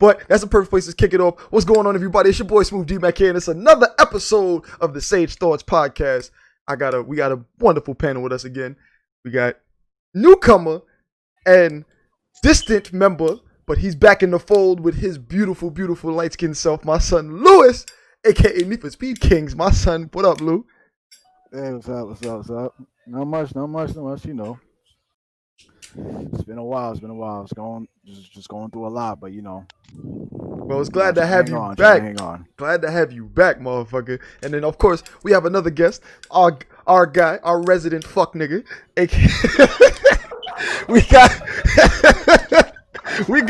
But that's a perfect place to kick it off. What's going on, everybody? It's your boy Smooth D-Mac here, and it's another episode of the Sage Thoughts Podcast. We got a wonderful panel with us again. We got newcomer and distant member, but he's back in the fold with his beautiful, beautiful light-skinned self, my son Lewis, a.k.a. Need for Speed Kings. My son, what up, Lou? Hey, what's up? Not much, you know. It's been a while. It's just going through a lot, but you know. Well, it's glad to have you back. Glad to have you back, motherfucker. And then, of course, we have another guest, our guy, our resident fuck nigga, a.k.a. we got we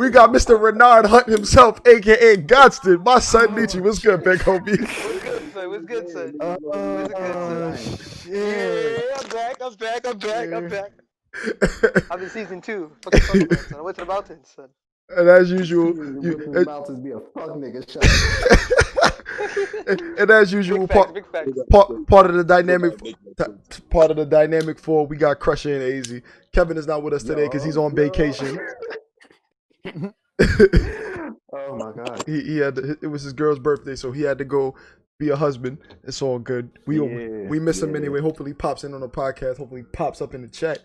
got Mr. Renard Hunt himself, a.k.a. Godston. My son Nietzsche. What's good, big homie? What's good, son? Shit. Yeah, I'm back. I'm in season 2. Fucking son. I went to the mountains, son. And as usual, the mountains be a fuck nigga shot. and as usual, part of the dynamic for we got Crusher and AZ. Kevin is not with us today because he's on vacation. Oh my god. It was his girl's birthday, so he had to go be a husband. It's all good. We miss him anyway. Hopefully he pops in on the podcast. Hopefully he pops up in the chat.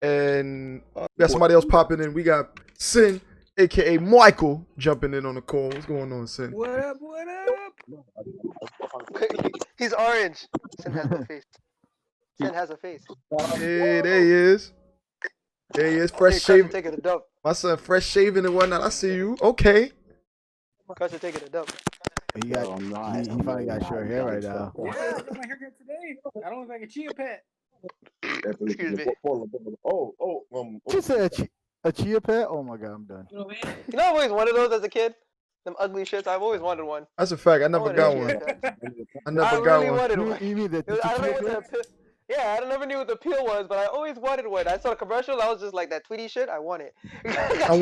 And we got somebody else popping in. We got Sin, a.k.a. Michael, jumping in on the call. What's going on, Sin? What up? He's orange. Sin has no face. Sin has a face. Hey, there he is. Fresh shaven. Taking a dump. My son, fresh shaven and whatnot. I see you. Okay. Crusher taking a dump. He finally got short hair right now. Yeah, I got my haircut today. I don't look like a chia pet. Excuse me. She said a chia pet? Oh my god, I'm done. You know what I mean? You know, I've always wanted those as a kid. Them ugly shits. I've always wanted one. That's a fact. I never got one. I never got one. Wanted one. You mean the I don't know chia what pet? I never knew what the appeal was, but I always wanted one. I saw the commercial. I was just like, that Tweety shit. I want it. I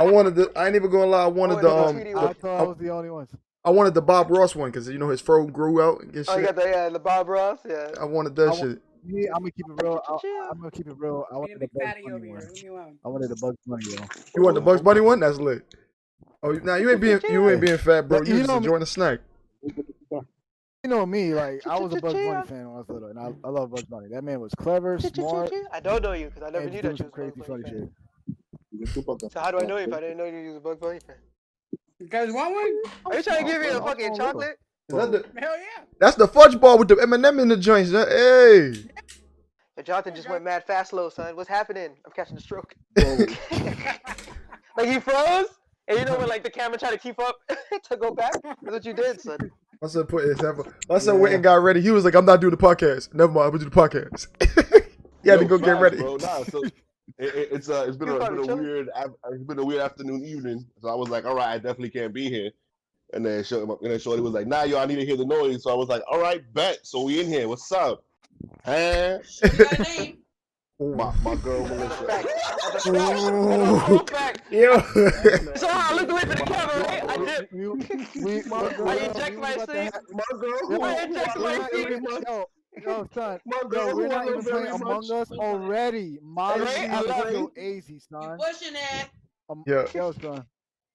wanted the. I ain't even gonna lie. I wanted I thought I was the only one. I wanted the Bob Ross one because you know his fro grew out and shit. Oh, you got the Bob Ross. Yeah. I wanted that shit. Yeah, I'm gonna keep it real. I Being a wanted the big Bugs fatty Bunny over here. one. Leave me alone. I wanted the Bugs Bunny though. You want the Bugs Bunny one? That's lit. Oh, now you ain't being fat, bro. You just enjoying the snack. You know me, like I was a Bugs Bunny fan when I was little, and I love Bugs Bunny. That man was clever, smart. I don't know you because I never and knew doing that you some was crazy a funny Bugs Bunny shit. fan. So how do I know you if I didn't know you was a Bugs Bunny fan? You guys want one? Are you trying to give me a fucking chocolate? Is that the? Hell yeah. That's the fudge ball with the M&M in the joints. Hey. Yeah, Jonathan just went mad fast slow, son. What's happening? I'm catching a stroke. Like he froze, and you know when like the camera tried to keep up to go back. That's what you did, son. My son went and got ready. He was like, "I'm not doing the podcast." Never mind, I'm gonna do the podcast. He had to go get ready. Bro, so it's been a weird afternoon, evening. So I was like, all right, I definitely can't be here. And then Shorty was like, nah, yo, I need to hear the noise. So I was like, all right, bet. So we in here. What's up? Huh? You got a name? My girl Melissa. Yo. So I looked away from the camera, right? I did. I inject my seat. I inject my seat. Yo, son. We're not even playing Among Us already. Easy, son. You pushing it. Yo, son.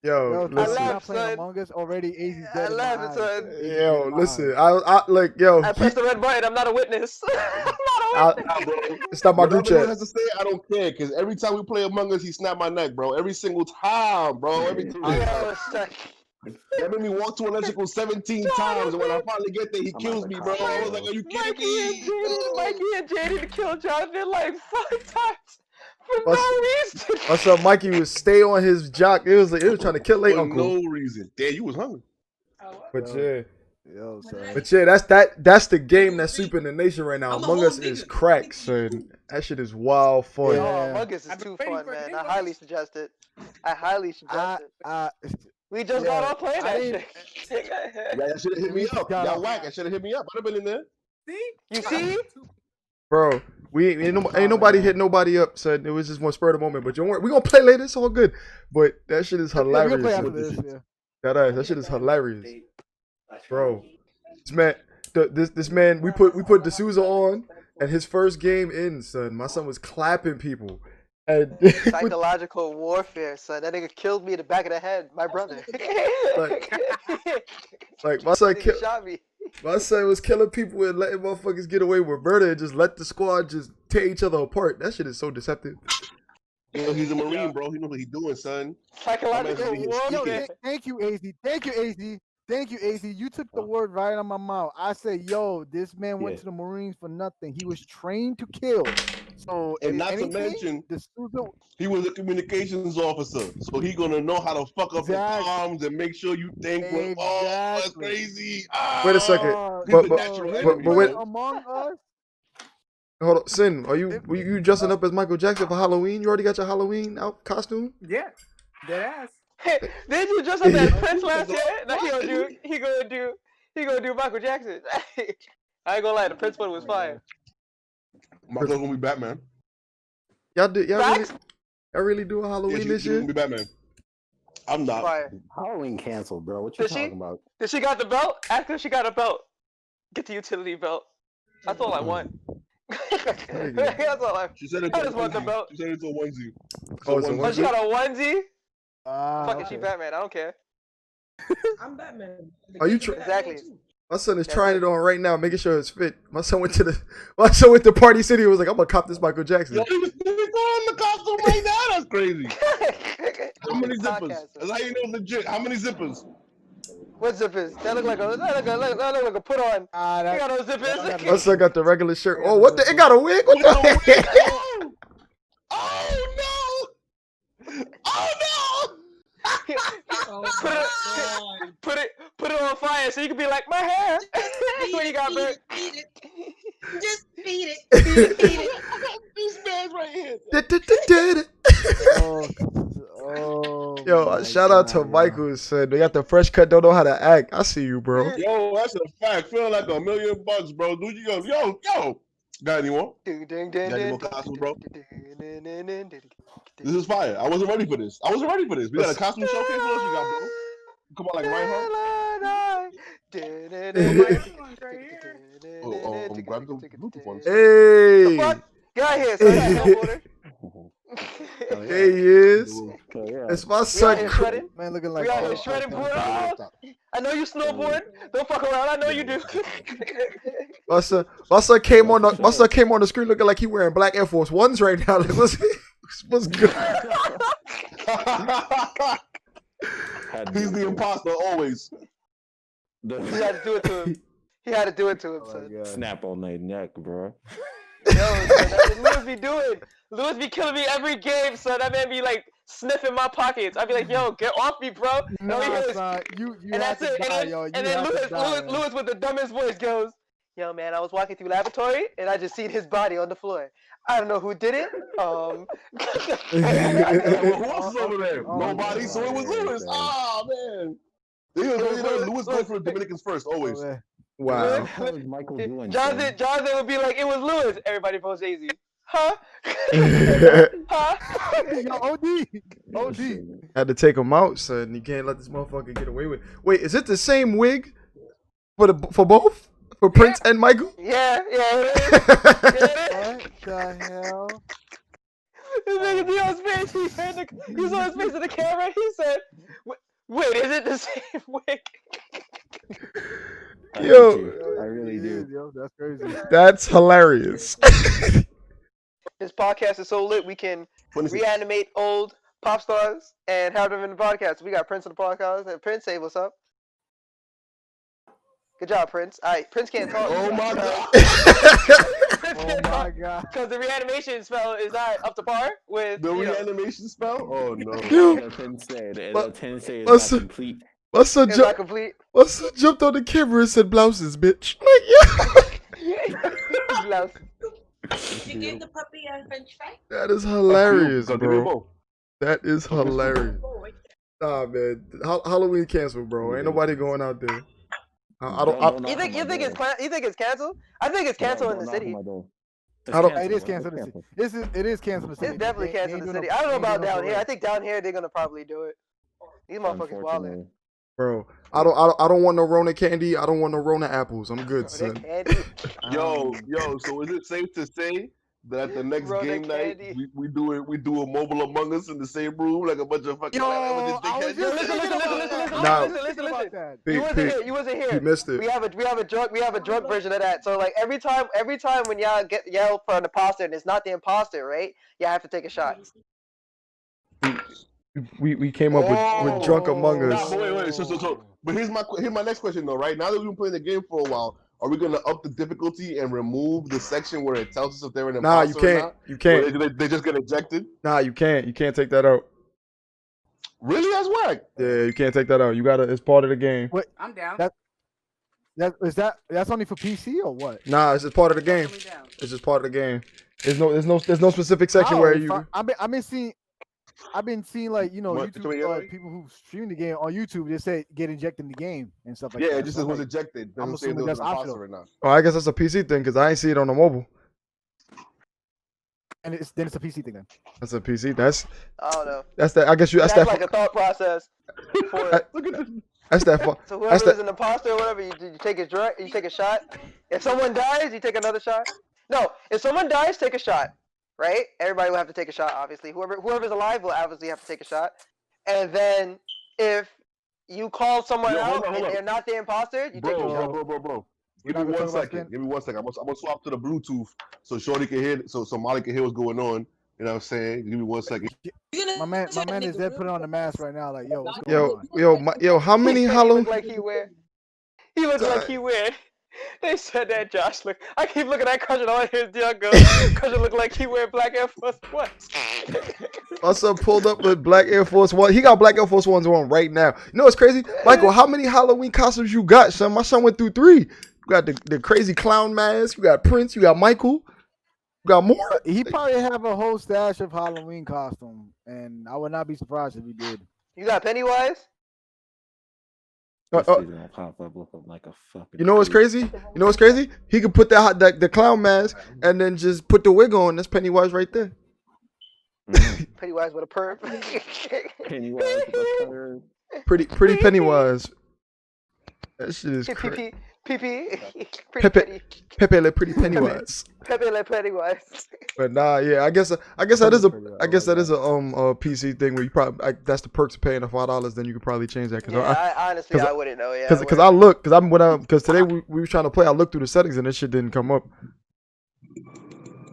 Yo, we're listen. not playing Among Us already. Easy's dead. I love it, son. Yo, listen. I pressed the red button. I'm not a witness. I'm not a witness. It's not my group chat. Has to say, I don't care, because every time we play Among Us, he snapped my neck, bro. Every single time, bro. Every time. That made me walk to electrical 17 times, and when I finally get there, he kills me, bro. I was like, are you kidding me? Mikey and Jaden killed Jonathan like 5 times for no reason. What's up, Mikey? Was stay on his jock. It was trying to kill late uncle. No reason. Damn, you was hungry. But yeah. Yo, son. But yeah, that's the game that's sweeping the nation right now. Among Us is crack, son. That shit is wild fun. Yeah. Among Us is too fun, man. I highly suggest it. We just got off playing that shit. Y'all should have hit me up. Y'all whack. I should have hit me up. I'd have been in there. See? You see? Bro, ain't nobody hit nobody up, son. It was just one spur of the moment. But don't worry, we gonna play later. It's all good. But that shit is hilarious. We'll play after this, yeah. That shit is hilarious, bro. This man, we put D'Souza on. And his first game in, son, my son was clapping people. And Psychological warfare, son. That nigga killed me in the back of the head. My brother. like my son Nigga shot me. My son was killing people and letting motherfuckers get away with murder and just let the squad just tear each other apart. That shit is so deceptive. Yo, he's a Marine, bro. He knows what he's doing, son. Psychological warfare. Thank you, AZ. Thank you, AZ. Thank you, AZ. You took the word right out of my mouth. I said, yo, this man went to the Marines for nothing. He was trained to kill. So, and not to mention, he was a communications officer, so he gonna know how to fuck up the comms and make sure you think, oh, that's crazy. Wait a second, but wait. Among Us. Hold on, Sin, were you dressing up as Michael Jackson for Halloween? You already got your Halloween costume? Yeah, dead ass. Did you dress up as Prince last year? No, he gonna do Michael Jackson. I ain't gonna lie, the Prince one was fire. Michael's gonna be Batman. Y'all really do a Halloween this year? Gonna be Batman. I'm not. Fire. Halloween canceled, bro. What you talking about? Did she got the belt? Ask her if she got a belt. Get the utility belt. That's all I want. That's all I. She said it. I just want the belt. She said it's a onesie. Oh, she got a onesie? Fuck it, Okay. she Batman. I don't care. I'm Batman. Are you Exactly. My son is trying it on right now, making sure it's fit. My son went to Party City and was like, I'm gonna cop this Michael Jackson. Yo, he's throwing the costume right now. That's crazy. How many zippers? That's how you know legit. How many zippers? What zippers? That look like a put on. You got no zippers. My son got the regular shirt. Oh, what the? It got a wig? What the? Oh no! Oh no! Put it on fire so you can be like my hair. When you got burnt. Just beat it. This man's right here. Yo, shout out to Michael who said they got the fresh cut, don't know how to act. I see you, bro. Yo, that's a fact. Feeling like $1 million, bro. Dude, you yo. Got any more? Got any more costumes, bro? This is fire. I wasn't ready for this. We got a costume showcase. What else you got, bro? Come on, like Reinhardt. Grab the Bluetooth ones. Hey. Get out here, son. Hey, he is. It's my son. Man, looking like we out here shredding board. I know you snowboard. Don't fuck around. I know you do. My son came on the screen looking like he wearing black Air Force Ones right now. Like, what's good? He's the imposter always. He had to do it to him. Son. Snap on their neck, bro. Yo, son, that's what Lewis be doing. Lewis be killing me every game, son. That man be like sniffing my pockets. I be like, yo, get off me, bro. No, son, you and that's it. And then Lewis with the dumbest voice goes, yo, man, I was walking through laboratory and I just seen his body on the floor. I don't know who did it. Who else is over there? Nobody. So it was Lewis. Oh man. Lewis goes for the Dominicans first, always. Wow. What was Michael doing? Jonathan would be like, it was Lewis. Everybody votes AZ. Huh? OD. Had to take him out, son. You can't let this motherfucker get away with it. Wait, is it the same wig for both? For Prince and Michael? Yeah, it is. What the hell? This nigga Dion's face, he saw his face in the camera, he said, wait, is it the same wig? Yo. I really do. Yo, that's crazy. That's hilarious. This podcast is so lit, we can reanimate old pop stars and have them in the podcast. We got Prince in the podcast, and Prince, say what's up. Good job, Prince. All right, Prince can't talk. Oh my god. Oh my god. Because the reanimation spell is not up to par with the reanimation spell. Oh no. My son jumped on the camera and said blouses, bitch. Like, yeah. You gave the puppy a French fry? That is hilarious, bro. That is hilarious. Nah, man. Halloween canceled, bro. Ain't nobody going out there. You think it's canceled? I think it's canceled in the city. It is canceled in the city. It is canceled in the city. It's definitely canceled in the city. I don't know about down here. I think down here they're gonna probably do it. These motherfuckers wildin'. Bro, I don't want no Rona candy. I don't want no Rona apples. I'm good, son. Yo, so is it safe to say that at the next Rona game night candy. we do a mobile Among Us in the same room like a bunch of fucking Yo, I was just Listen. Nah, listen. You wasn't Pete, here. You wasn't he here. missed it. We have a drunk version of that. So like every time when y'all get yelled for an imposter and it's not the imposter, right? Y'all have to take a shot. We came up with drunk Among Nah, Us. but wait. So. But here's my next question though. Right now that we've been playing the game for a while, are we gonna up the difficulty and remove the section where it tells us if they're an Nah, imposter you or can't. not? You can't. Where they just get ejected. Nah, you can't. You can't take that out. Really? That's whack. Yeah, you can't take that out. You gotta. It's part of the game. Wait, I'm down. That's only for PC or what? Nah, it's just part of the game. It's just part of the game. There's no specific section where you. I've been seeing like What? YouTube people who stream the game on YouTube. They say get injected in the game and stuff like that. Yeah, it just So says I'm was like, ejected. I'm Doesn't say if assuming there was that's an imposter optional. or not. Oh, I guess that's a PC thing because I ain't see it on the mobile. And it's a PC thing then. That's a PC. That's I don't know. that's that. I guess you. That's That's that. like a thought process for it. Look at this. That's that. So That's whoever is that. an imposter or whatever, you take a drug, you take a shot. If someone dies, you take another shot. No, if someone dies, take a shot. Right? Everybody will have to take a shot. Obviously, whoever's alive will obviously have to take a shot. And then if you call someone out and they're not the imposter, you take a shot. Bro. Give me 1 second. I'm gonna swap to the Bluetooth so Shorty can hear, so Molly can hear what's going on. You know what I'm saying? Give me 1 second. My man is dead putting on the mask right now. Like, yo, what's going on? Yo, how many He Halloween? look like he wear. He look like he wear. They said that Josh look. I keep looking at Crush and all I hear is Dion go. Crush look like he wear black Air Force Ones. My son pulled up with black Air Force One. He got black Air Force Ones on right now. You know what's crazy, Michael? How many Halloween costumes you got, son? My son went through 3. You got the crazy clown mask. You got Prince. You got Michael. You got more. He probably have a whole stash of Halloween costume, and I would not be surprised if he did. You got Pennywise? Pop up looking like a fucking. You know what's crazy? You know what's crazy? He could put the clown mask and then just put the wig on. That's Pennywise right there. Pennywise with a perp. Pennywise with a perp. Pretty Pennywise. That shit is crazy. Pepe Le Pretty Pennywise. Pepe Le Pennywise. But nah, yeah, I guess that is a PC thing where you probably that's the perks of paying the $5. Then you could probably change that. I honestly wouldn't know. Yeah, because today we were trying to play. I looked through the settings and this shit didn't come up.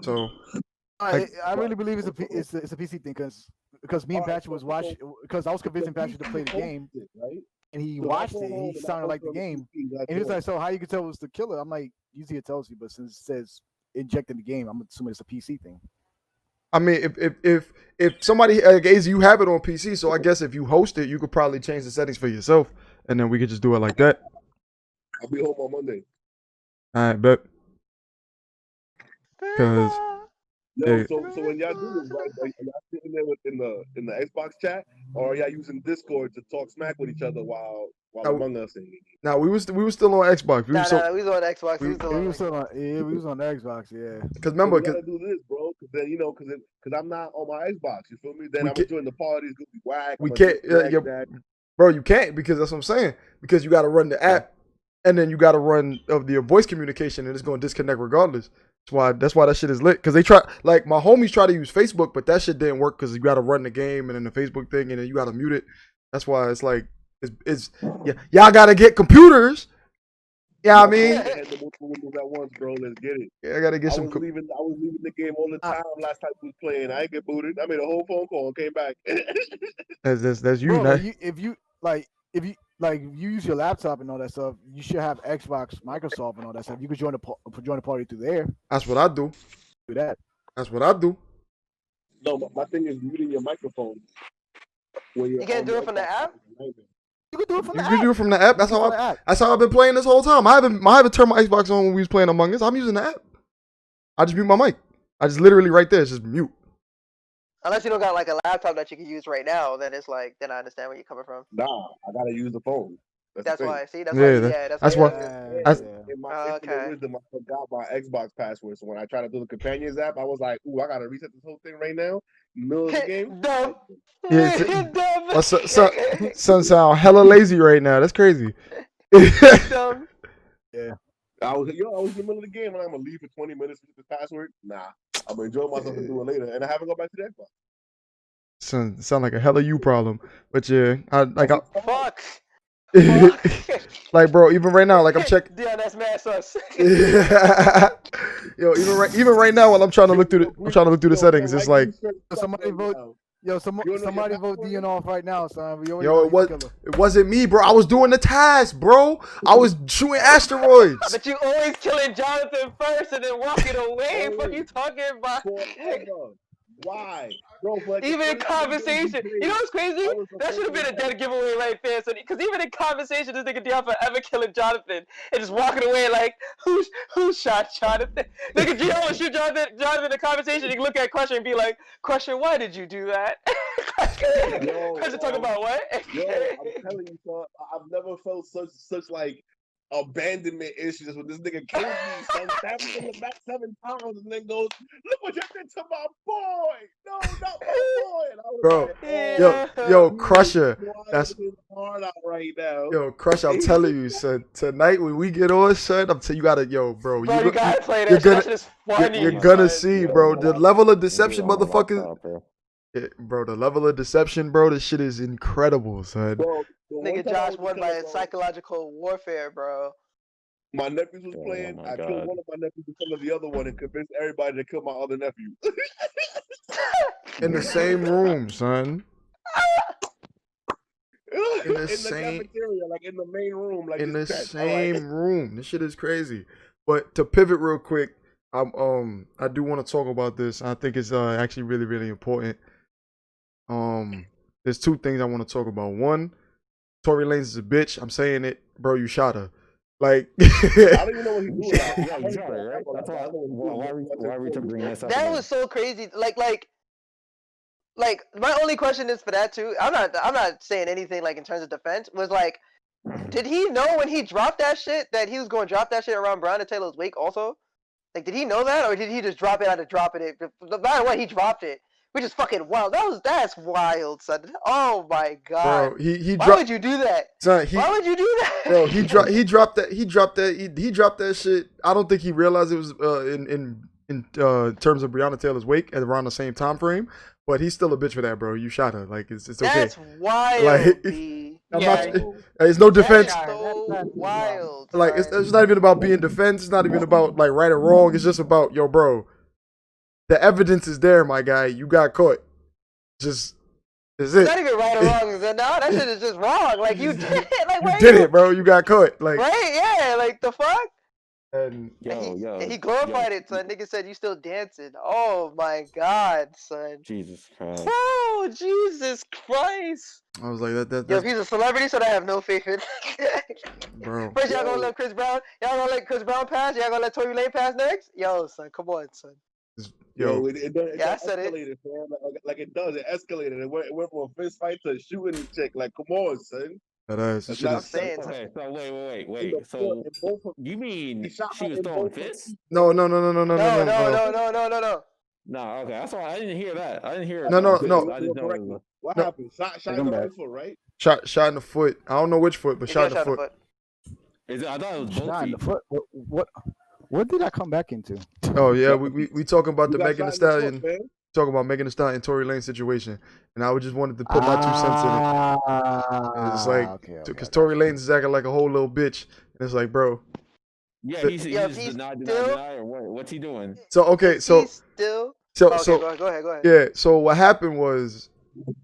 So I really believe it's a PC thing because me and Patrick was watching because I was convincing Patrick to play the game, and he watched it. And he sounded like the game, and he was like, "So how you can tell it was the killer?" I'm like, "Usually it tells you, but since it says injecting the game, I'm assuming it's a PC thing." I mean, if somebody you have it on PC, so I guess if you host it, you could probably change the settings for yourself, and then we could just do it like that. I'll be home on Monday. All right, bet. Because So when y'all do this, right? Are y'all sitting there in the Xbox chat, or are y'all using Discord to talk smack with each other while Among Us? Now we was still on Xbox. We was on Xbox. We was on Xbox. Yeah. Because remember, we gotta do this, bro. Because then because I'm not on my Xbox. You feel me? Then I'm enjoying the party. It's gonna be whack. We can't. Bro, you can't because that's what I'm saying. Because you got to run the app, and then you got to run of the voice communication, and it's gonna disconnect regardless. That's why that shit is lit. Because they try, like my homies try to use Facebook, but that shit didn't work because you got to run the game and then the Facebook thing, and then you got to mute it. That's why it's like y'all got to get computers. Yeah, I mean, I had the multiple windows at once, bro. Let's get it. Yeah, I gotta get some. I was leaving the game all the time. Last time we was playing, I ain't get booted. I made a whole phone call and came back. That's you. Bro, if you use your laptop and all that stuff, you should have Xbox, Microsoft, and all that stuff. You could join the party through there. That's what I do. Do that. That's what I do. No, my thing is muting your microphone. You can't do it from the app. You can do it from the app. You can do it from the app. That's how I've been playing this whole time. I haven't turned my Xbox on when we was playing Among Us. I'm using the app. I just mute my mic. I just literally right there. It's just mute. Unless you don't got like a laptop that you can use right now, then it's like then I understand where you're coming from. Nah, I gotta use the phone. That's why. See, that's why. Yeah, that's why. in my Oh, infinite okay. wisdom, I forgot my Xbox password. So when I tried to do the companions app, I was like, "Ooh, I gotta reset this whole thing right now in the middle of the game." Dumb. Yeah, Dumb. well, son sound hella lazy right now. That's crazy. Dumb. Yeah. I was in the middle of the game and I'm gonna leave for 20 minutes to get this password. Nah, I'm gonna enjoy myself and do it later, and I haven't gone back to the Xbox. Sound like a hella you problem. But yeah, Fuck. Fuck. like, bro, even right now, like I'm checking. Dion, that's mad sus. Yo, even right now, while I'm trying to look through the settings, it's like, Somebody vote. Yo, somebody vote Dion off right now, son. We already yo, know he's the killer. it wasn't me, bro. I was doing the task, bro. I was shooting asteroids. But you always killing Jonathan first and then walking away. What are you talking about? Forever. Why? Bro, like even in conversation, you know what's crazy? That should have been a dead giveaway right there. So, because even in conversation, this nigga Dion forever killing Jonathan and just walking away like, who shot Jonathan? Nigga Dion will shoot Jonathan in the conversation. He can look at Crusher and be like, Crusher, why did you do that? Crusher talk about what? Yo, I'm telling you, son, I've never felt such like abandonment issues when this nigga killed me, son, stabbed me in the back 7 times, and then goes, "Look what you did to my boy! No, not my boy!" And I was Bro, like, yo, Crusher, that's hard out right now. Yo, Crusher, I'm telling you, son. Tonight when we get on, son, I'm telling you, gotta, yo, bro, you gotta play that. That shit is funny. You're gonna see, bro, the level of deception, motherfucker. Yeah, bro, the level of deception, bro, this shit is incredible, son. Bro, nigga Josh won by psychological warfare, bro. My nephews was playing. I killed one of my nephews in front of the other one and convinced everybody to kill my other nephew. In the same room, son. In the cafeteria, like in the main room, like in the same room. This shit is crazy. But to pivot real quick, I do want to talk about this. I think it's actually really, really important. There's 2 things I want to talk about. One, Tory Lanez is a bitch. I'm saying it, bro. You shot her. Like, I don't even know what he's doing. Yeah, you shot her, right? That's why are we bringing this up? That was so crazy. Like, my only question is for that too. I'm not saying anything like in terms of defense. Was like, did he know when he dropped that shit that he was going to drop that shit around Breonna Taylor's wake also? Like, did he know that, or did he just drop it out of dropping it? No matter what, he dropped it. Which is fucking wild. That's wild, son. Oh my god. Bro, why would you do that? Son, why would you do that? Bro, he dropped that shit. I don't think he realized it was in terms of Breonna Taylor's wake at around the same time frame. But he's still a bitch for that, bro. You shot her. Like, it's okay. That's wild. Like, it's no defense. That's so wild. Like, it's not even about being defense. It's not even about like right or wrong. It's just about, yo, bro. The evidence is there, my guy. You got caught. Just is it. It's not even right or wrong. No, that shit is just wrong. Like, you did it. Like, you did it, bro. You got caught. Like, right? Yeah. Like, the fuck. And he glorified it, son. Nigga said you still dancing. Oh my god, son. Jesus Christ. Oh, Jesus Christ. I was like, that. Yo, if he's a celebrity, so I have no faith in. Bro. First, y'all gonna let Chris Brown. Y'all gonna let Chris Brown pass. Y'all gonna let Tory Lanez pass next. Yo, son, come on, son. Yo, it I said escalated, man. Like it does. It escalated. It went from a fist fight to shooting the chick. Like, come on, son. That is. That's what I'm saying. Okay, so wait. So you mean she was throwing fists? No. No. No, okay. That's why I didn't hear that. I didn't hear. No. I didn't know. What happened? Shot in the right foot, right? Shot in the foot. I don't know which foot, but shot in the foot. Is it? I thought it was both Shot in feet. the foot. What did I come back into? Oh yeah, we talking about the got Megan Thee shot in the Stallion. foot, man. Talking about Megan Thee Stallion and Tory Lanez situation, and I just wanted to put my 2 cents in it. And it's like, because Tory Lanez is acting like a whole little bitch, and it's like, bro. Yeah, he's deny, or what? What's he doing? So okay, so still. So go ahead. Yeah. So what happened was,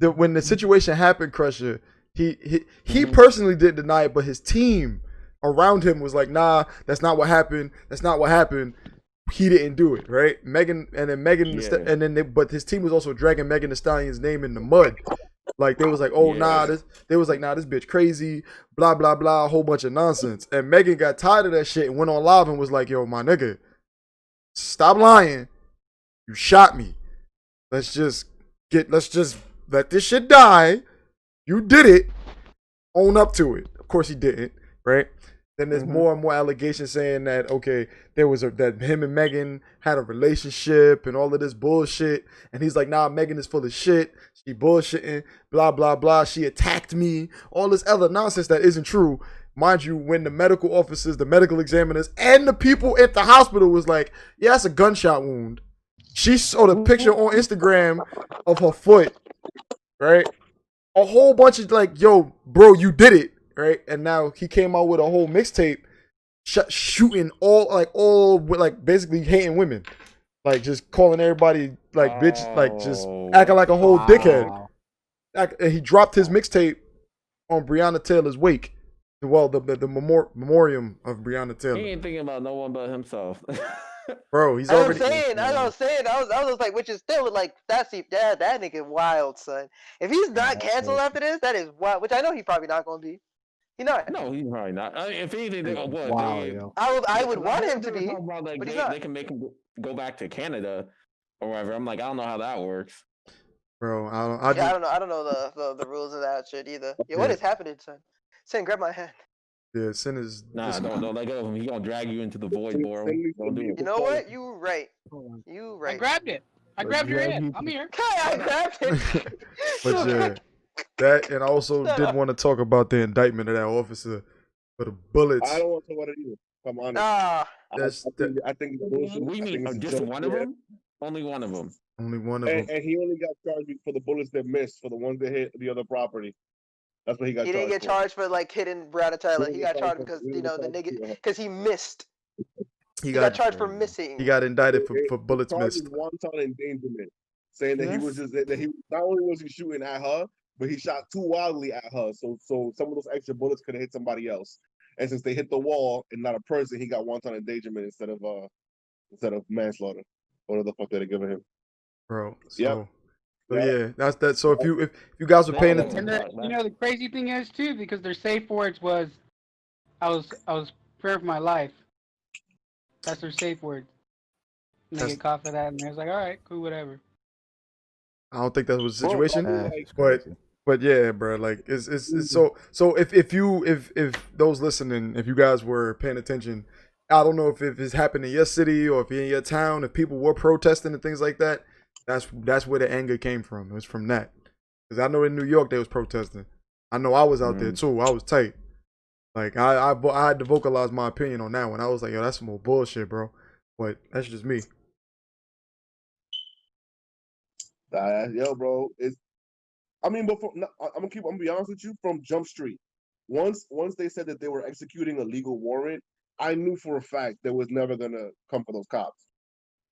when the situation happened, Crusher, he personally didn't deny it, but his team around him was like, nah, that's not what happened. That's not what happened. He didn't do it, right? But his team was also dragging Megan Thee Stallion's name in the mud. Like, they was like, oh, this bitch crazy, blah, blah, blah, a whole bunch of nonsense. And Megan got tired of that shit and went on live and was like, yo, my nigga, stop lying. You shot me. Let's just let this shit die. You did it. Own up to it. Of course he didn't, right? Then there's more and more allegations saying that okay, that him and Megan had a relationship and all of this bullshit. And he's like, nah, Megan is full of shit. She bullshitting, blah blah blah. She attacked me. All this other nonsense that isn't true. Mind you, when the medical officers, the medical examiners, and the people at the hospital was like, yeah, that's a gunshot wound. She saw the picture on Instagram of her foot, right? A whole bunch of like, yo, bro, you did it, right? And now he came out with a whole mixtape, shooting all basically hating women, like just calling everybody like bitch, like just acting like a whole dickhead. And he dropped his mixtape on Breonna Taylor's wake. Well, the memoriam of Breonna Taylor. He ain't thinking about no one but himself. Bro, he's I already. was saying. I was like, which is still like that nigga wild, son. If he's not canceled after this, that is wild. Which I know he's probably not gonna be. He not. No, he's probably not. If anything, they go what? Wow, I would want him to be. About, like, but he's they, not. they can make him go back to Canada or whatever. I'm like, I don't know how that works. Bro, I don't know the rules of that shit either. Yeah, what is happening, son? Son, grab my hand. Yeah, sin is. Nah, don't let go of him. He gonna drag you into the void, bro. Don't do it. You know what? You right. I grabbed it. I grabbed your hand. I'm here. I grabbed it. But yeah, that, and I also did want to talk about the indictment of that officer for the bullets. I don't want to talk about it either. Come on. I think bullshit. We mean just one of them. Only one of them. Only one of them. And he only got charged for the bullets that missed, for the ones that hit the other property. That's what he got charged for. He didn't get charged for like hitting Breonna Taylor. He got charged because the nigga because he missed. He got charged for missing. He got indicted for bullets missed. Wanton endangerment, saying that he was just that he not only was he shooting at her, but he shot too wildly at her. So some of those extra bullets could have hit somebody else. And since they hit the wall and not a person, he got wanton endangerment instead of manslaughter. What the fuck did they give him? Bro, yeah, that's that. So if you guys were paying attention, the crazy thing is too, because their safe words was, I was fearing for my life. That's their safe word. And they get caught for that, and they're like, all right, cool, whatever. I don't think that was the situation, but yeah, bro, like it's so if those listening, if you guys were paying attention, I don't know if it's happened in your city or if in your town, if people were protesting and things like that. That's where the anger came from. It was from that. Because I know in New York they was protesting. I know I was out there too. I was tight. Like I had to vocalize my opinion on that one. I was like, yo, that's some more bullshit, bro. But that's just me. Yo, bro, I'm gonna be honest with you. From Jump Street, once they said that they were executing a legal warrant, I knew for a fact they was never gonna come for those cops.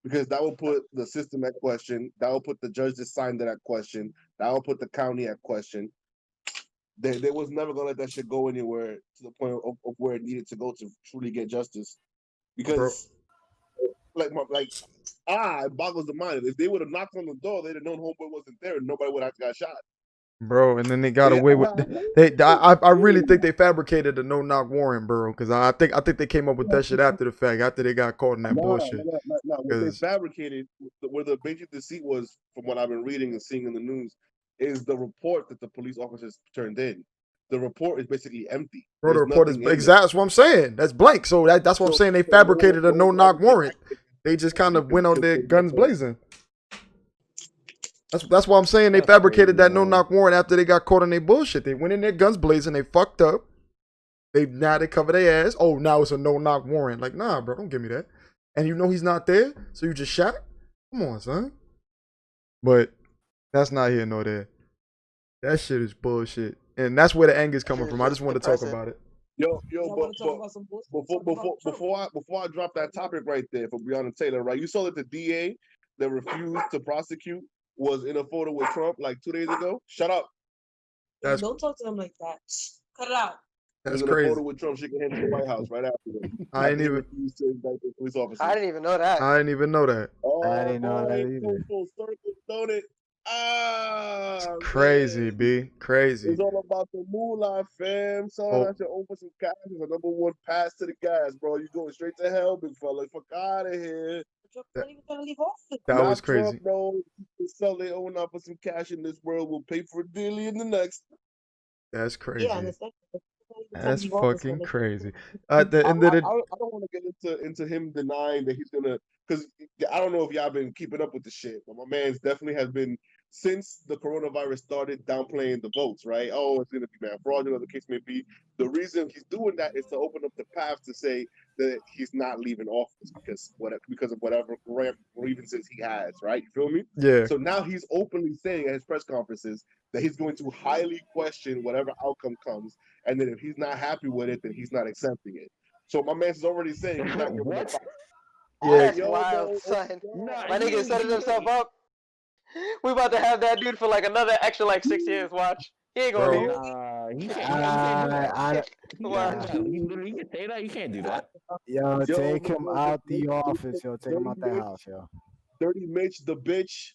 Because that will put the system at question. That will put the judge that signed it at question. That will put the county at question. They was never gonna let that shit go anywhere to the point of where it needed to go to truly get justice. Because, it boggles the mind. If they would have knocked on the door, they'd have known homeboy wasn't there, and nobody would have got shot. Bro, and then they got away with I really think they fabricated a no-knock warrant, bro. Because I think they came up with that shit after the fact, after they got caught in that bullshit. No. What they fabricated, where the basic deceit was, from what I've been reading and seeing in the news, is the report that the police officers turned in. The report is basically empty. Bro, the report is exactly, that's what I'm saying. That's blank. So that's what I'm saying. They fabricated a no-knock warrant. They just kind of went on their guns blazing. That's why I'm saying they fabricated that no-knock warrant after they got caught in their bullshit. They went in there guns blazing. They fucked up. They cover their ass. Oh, now it's a no-knock warrant. Like, nah, bro, don't give me that. And you know he's not there, so you just shot? Come on, son. But that's not here nor there. That shit is bullshit. And that's where the anger is coming from. I just want to talk about it. Yo, before I drop that topic right there for Breonna Taylor, right? You saw that the DA that refused to prosecute was in a photo with Trump like 2 days ago. Shut up. Don't talk to him like that. Cut it out. That's crazy. A photo with Trump shaking hands in the White House right after. I didn't even know that. I didn't even know that. Oh, I didn't know that either. Full circle, don't it? It's crazy, man. B. Crazy. It's all about the moolah, fam. Son, I should open some cash. It's a number one pass to the gas, bro. You going straight to hell, big fella. Fuck out of here. That was crazy. Trump, bro. People sell their own out for some cash in this world. We'll pay for it dearly in the next. That's crazy. That's fucking crazy. I And then don't want to get into him denying that he's gonna, because I don't know if y'all been keeping up with the shit, but my man's definitely has been since the coronavirus started downplaying the votes, right? Oh, it's gonna be man fraudulent, the case may be. The reason he's doing that is to open up the path to say that he's not leaving office because of whatever grievances he has, right? You feel me? yeah, So now he's openly saying at his press conferences that he's going to highly question whatever outcome comes, and then if he's not happy with it, then he's not accepting it. So my man's already saying he's not giving What? up. yeah. That's Yo, wild, bro, son. No, My nigga setting himself up. We about to have that dude for like another extra like 6 years. Watch. He ain't gonna Bro. leave. nah, he can't. No, you can't do that. You can't Watch. do that. He literally can say that. You can't do that. Yo, yo, take him out the office, yo. Take him out that house, yo. Dirty Mitch, the bitch.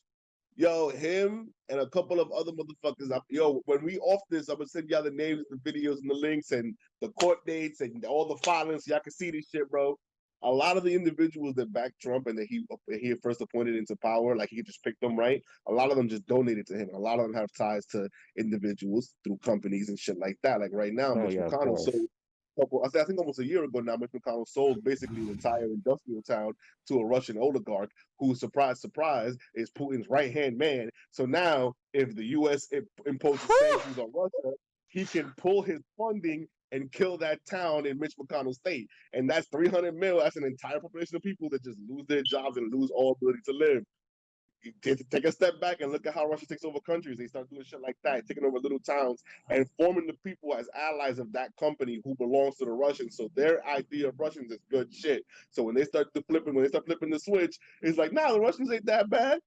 Yo, him and a couple of other motherfuckers. Yo, when we off this, I'm gonna send y'all the names, the videos, and the links, and the court dates, and all the filings. So y'all can see this shit, bro. A lot of the individuals that backed Trump and that he first appointed into power, like he just picked them, right? A lot of them just donated to him. A lot of them have ties to individuals through companies and shit like that. Like right now, Oh Mitch yeah, of McConnell course. sold. I think almost a year ago now, Mitch McConnell sold basically the entire industrial town to a Russian oligarch who, surprise, surprise, is Putin's right-hand man. So now, if the U.S. imposes sanctions on Russia, he can pull his funding and kill that town in Mitch McConnell's state. And that's 300 mil. That's an entire population of people that just lose their jobs and lose all ability to live. Take a step back and look at how Russia takes over countries. They start doing shit like that, taking over little towns and forming the people as allies of that company who belongs to the Russians. So their idea of Russians is good shit. So when they start flipping the switch, it's like, nah, the Russians ain't that bad.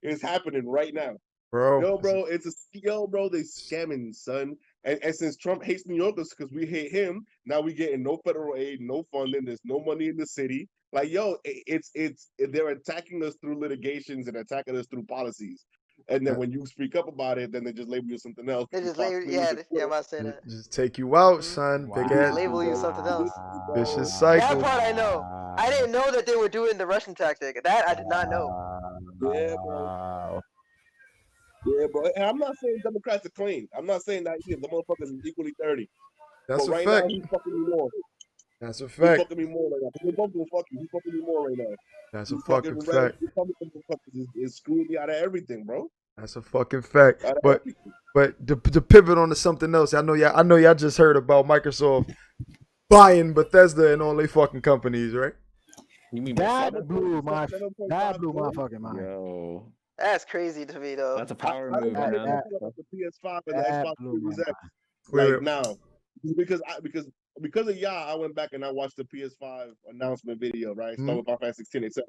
It's happening right now. Bro. Yo, bro, they scamming, son. And since Trump hates New Yorkers because we hate him, now we getting no federal aid, no funding. There's no money in the city. Like, yo, they're attacking us through litigations and attacking us through policies. And then when you speak up about it, then they just label you something else. They just label, yeah, I'm about to say that. Just take you out, Mhm. son. Big They ass label you something else. vicious That cycle. part I know. I didn't know that they were doing the Russian tactic. That I did not know. Yeah, bro. Yeah, bro. And I'm not saying Democrats are clean. I'm not saying that the motherfuckers is equally dirty. That's But a right now, fact. he's fucking me more. That's a He's fact. fucking me more right now. They both gonna fuck you. He's fucking me more right now. That's a These fucking fucking red fact. Republican motherfuckers is screwing me out of everything, bro. That's a fucking fact. Out of But everything. to pivot on to something else, I know y'all just heard about Microsoft buying Bethesda and all they fucking companies, right? You mean That Bethesda? blew my $7.5 fucking mind. Yo, That's crazy to me though. that's a power How does move, that make man. you feel about the PS5 and the That Xbox blew my Series X? mind. Wait, Like now, because of y'all, I went back and I watched the PS5 announcement video, right? Mhm. Start with Final Fantasy 16, etc.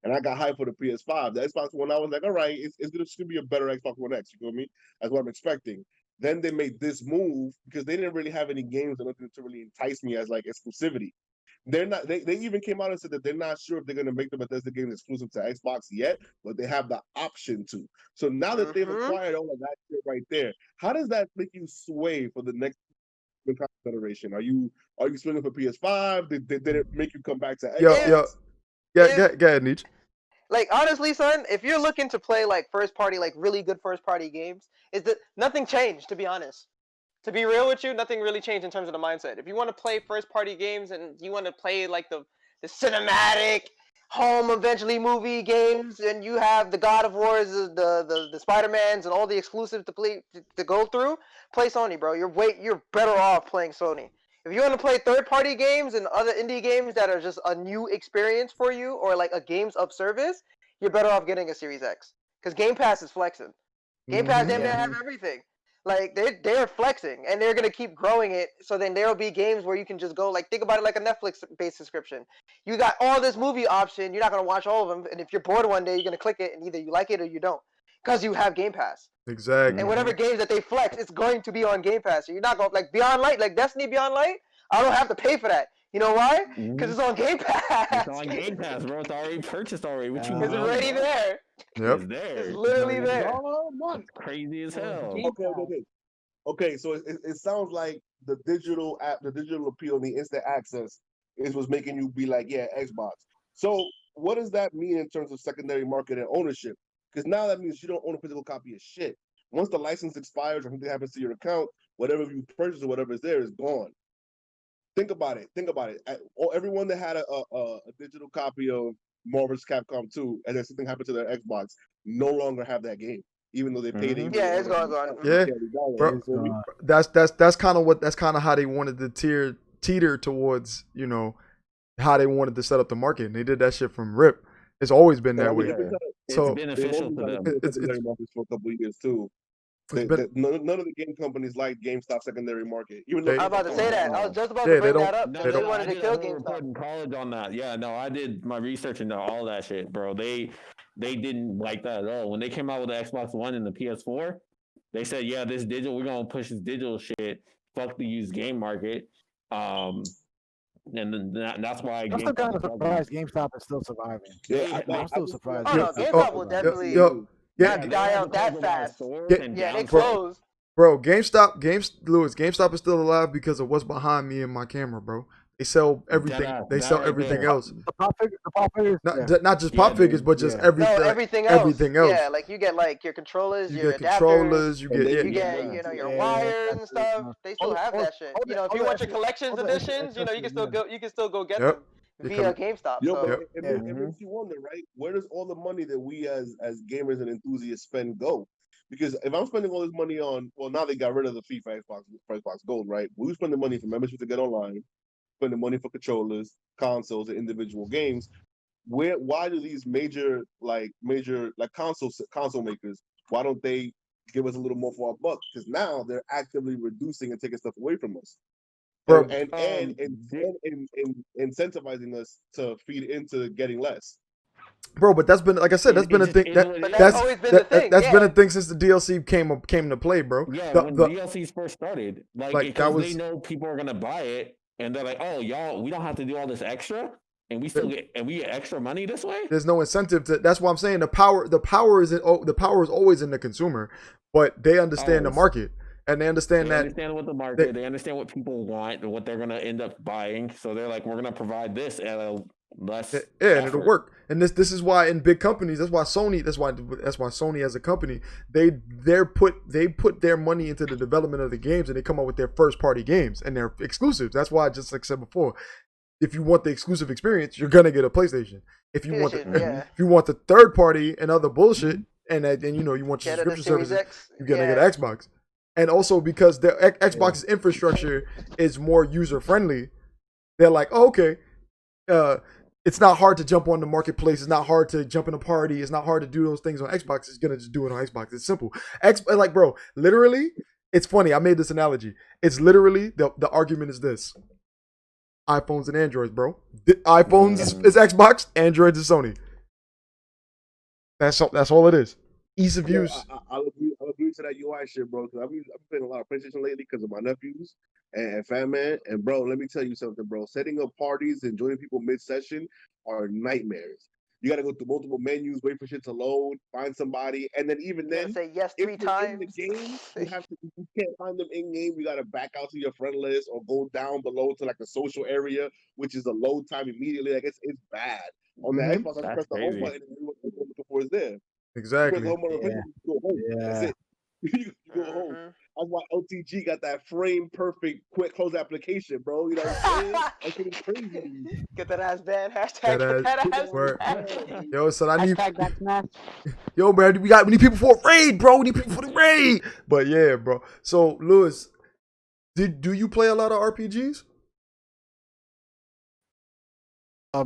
And I got hyped for the PS5. The Xbox One, I was like, all right, it's gonna be a better Xbox One X. You know what I mean? That's what I'm expecting. Then they made this move because they didn't really have any games or nothing to really entice me as like exclusivity. They're not. They even came out and said that they're not sure if they're going to make the Bethesda games exclusive to Xbox yet, but they have the option to. So now that they've acquired all of that shit right there, how does that make you sway for the next generation? Are you swinging for PS5? Did it make you come back to Xbox? Go ahead, Nietzsche. Like honestly, son, if you're looking to play like first party, like really good first party games, is that nothing changed? To be honest, to be real with you, nothing really changed in terms of the mindset. If you want to play first party games and you want to play like the cinematic home eventually movie games, and you have the God of Wars, the Spider-Mans, and all the exclusives to play to go through, play Sony, bro. You're better off playing Sony. If you want to play third party games and other indie games that are just a new experience for you, or like a games of service, you're better off getting a Series X because Game Pass is flexing. Game Pass damn near have everything. Like they're flexing and they're gonna keep growing it. So then there'll be games where you can just go like think about it like a Netflix based subscription. You got all this movie option. You're not gonna watch all of them, and if you're bored one day, you're gonna click it and either you like it or you don't, because you have Game Pass. Exactly. And whatever games that they flex, it's going to be on Game Pass. So you're not going like Beyond Light, like Destiny Beyond Light. I don't have to pay for that. You know why? Because it's on Game Pass. It's on Game Pass, bro. It's already purchased already. What you It's mean? already Bro? there. Yep. It's there. It's literally there. It's crazy as hell. Okay. So it sounds like the digital appeal, the instant access, is what's making you be like, yeah, Xbox. So what does that mean in terms of secondary market and ownership? Because now that means you don't own a physical copy of shit. Once the license expires or something happens to your account, whatever you purchase or whatever is there is gone. Think about it. Everyone that had a digital copy of Marvel's Capcom 2 and then something happened to their Xbox no longer have that game, even though they paid $80. Yeah, it's gone. Yeah, bro. It's gone. That's kind of how they wanted to teeter towards, you know, how they wanted to set up the market. And they did that shit from rip. It's always been that way. It's So beneficial to them. It's markets for a couple of years too. None of the game companies like GameStop secondary market. Even though I'm about to say that. I was just about Yeah, to bring they that up don't- because they they wanted to kill I did a report GameStop. in college on that. Yeah, no, I did my research into all that shit, bro. They didn't like that at all. When they came out with the Xbox One and the PS4, they said, yeah, we're gonna push this digital shit. Fuck the used game market. And then that's why I'm still kind of surprised GameStop is still surviving. Yeah, I'm still surprised. Oh no, GameStop will definitely not die out that fast. Yeah, they closed. Bro, GameStop is still alive because of what's behind me and my camera, bro. They sell everything. They sell everything else. The pop figures, Not just pop figures, but just everything. No, everything else. Everything else. Yeah, like you get like your controllers, You your get adapters, controllers. You you get get your wires and stuff. They still have that shit. You know, if you want your collections editions, you know, you can still go get them via GameStop. Yo, So but it makes you wonder, right? Where does all the money that we as gamers and enthusiasts spend go? Because if I'm spending all this money on, well, now they got rid of the FIFA Xbox Gold, right? We spend the money for membership to get online, spend the money for controllers, consoles, and individual games. Why do these major console makers, why don't they give us a little more for our buck? Because now they're actively reducing and taking stuff away from us. Bro, and incentivizing us to feed into getting less. Bro, but that's been, like I said, that's been a thing. That's always been the thing. That's been a thing since the DLC came into play, bro. Yeah, when DLCs first started, they know people are gonna buy it, and they're like, "Oh, y'all, we don't have to do all this extra, and we get extra money this way." There's no incentive to. That's why I'm saying the power is always in the consumer, but they understand the market. And they understand They understand what the market. They understand what people want and what they're gonna end up buying. So they're like, we're gonna provide this at a less. Yeah, and it'll work. And this is why in big companies, that's why Sony as a company, they put their money into the development of the games, and they come up with their first party games and they're exclusives. That's why, just like I said before, if you want the exclusive experience, you're gonna get a PlayStation. If you want the third party and other bullshit, and then you want your subscription services, you're gonna get an Xbox. And also because the Xbox's infrastructure is more user friendly, they're like, oh, okay, it's not hard to jump on the marketplace. It's not hard to jump in a party. It's not hard to do those things on Xbox. It's gonna just do it on Xbox. It's simple. Like, bro, literally, it's funny. I made this analogy. It's literally the argument is this: iPhones and Androids, bro. iPhones is Xbox. Androids is Sony. That's all it is. Ease of use. I'll agree to that UI shit, bro. Because I've been playing a lot of PlayStation lately because of my nephews and Fat Man. And bro, let me tell you something, bro. Setting up parties and joining people mid-session are nightmares. You got to go through multiple menus, wait for shit to load, find somebody, and then even then, say yes 3 times. In the game, you can't find them in game. You got to back out to your friend list or go down below to like the social area, which is a load time immediately. Like it's bad. On the Xbox, I press the home button and what I'm looking for is there. Exactly. You go home. That's it. You go home. That's why LTG got that frame perfect quick close application, bro. You know what I'm saying? That shit is crazy. Get that ass banned. Hashtag get that ass banned. Yo, son, I need. Hashtag Yo, man, we need people for a raid, bro. We need people for the raid. But yeah, bro. So, Lewis, do you play a lot of RPGs? I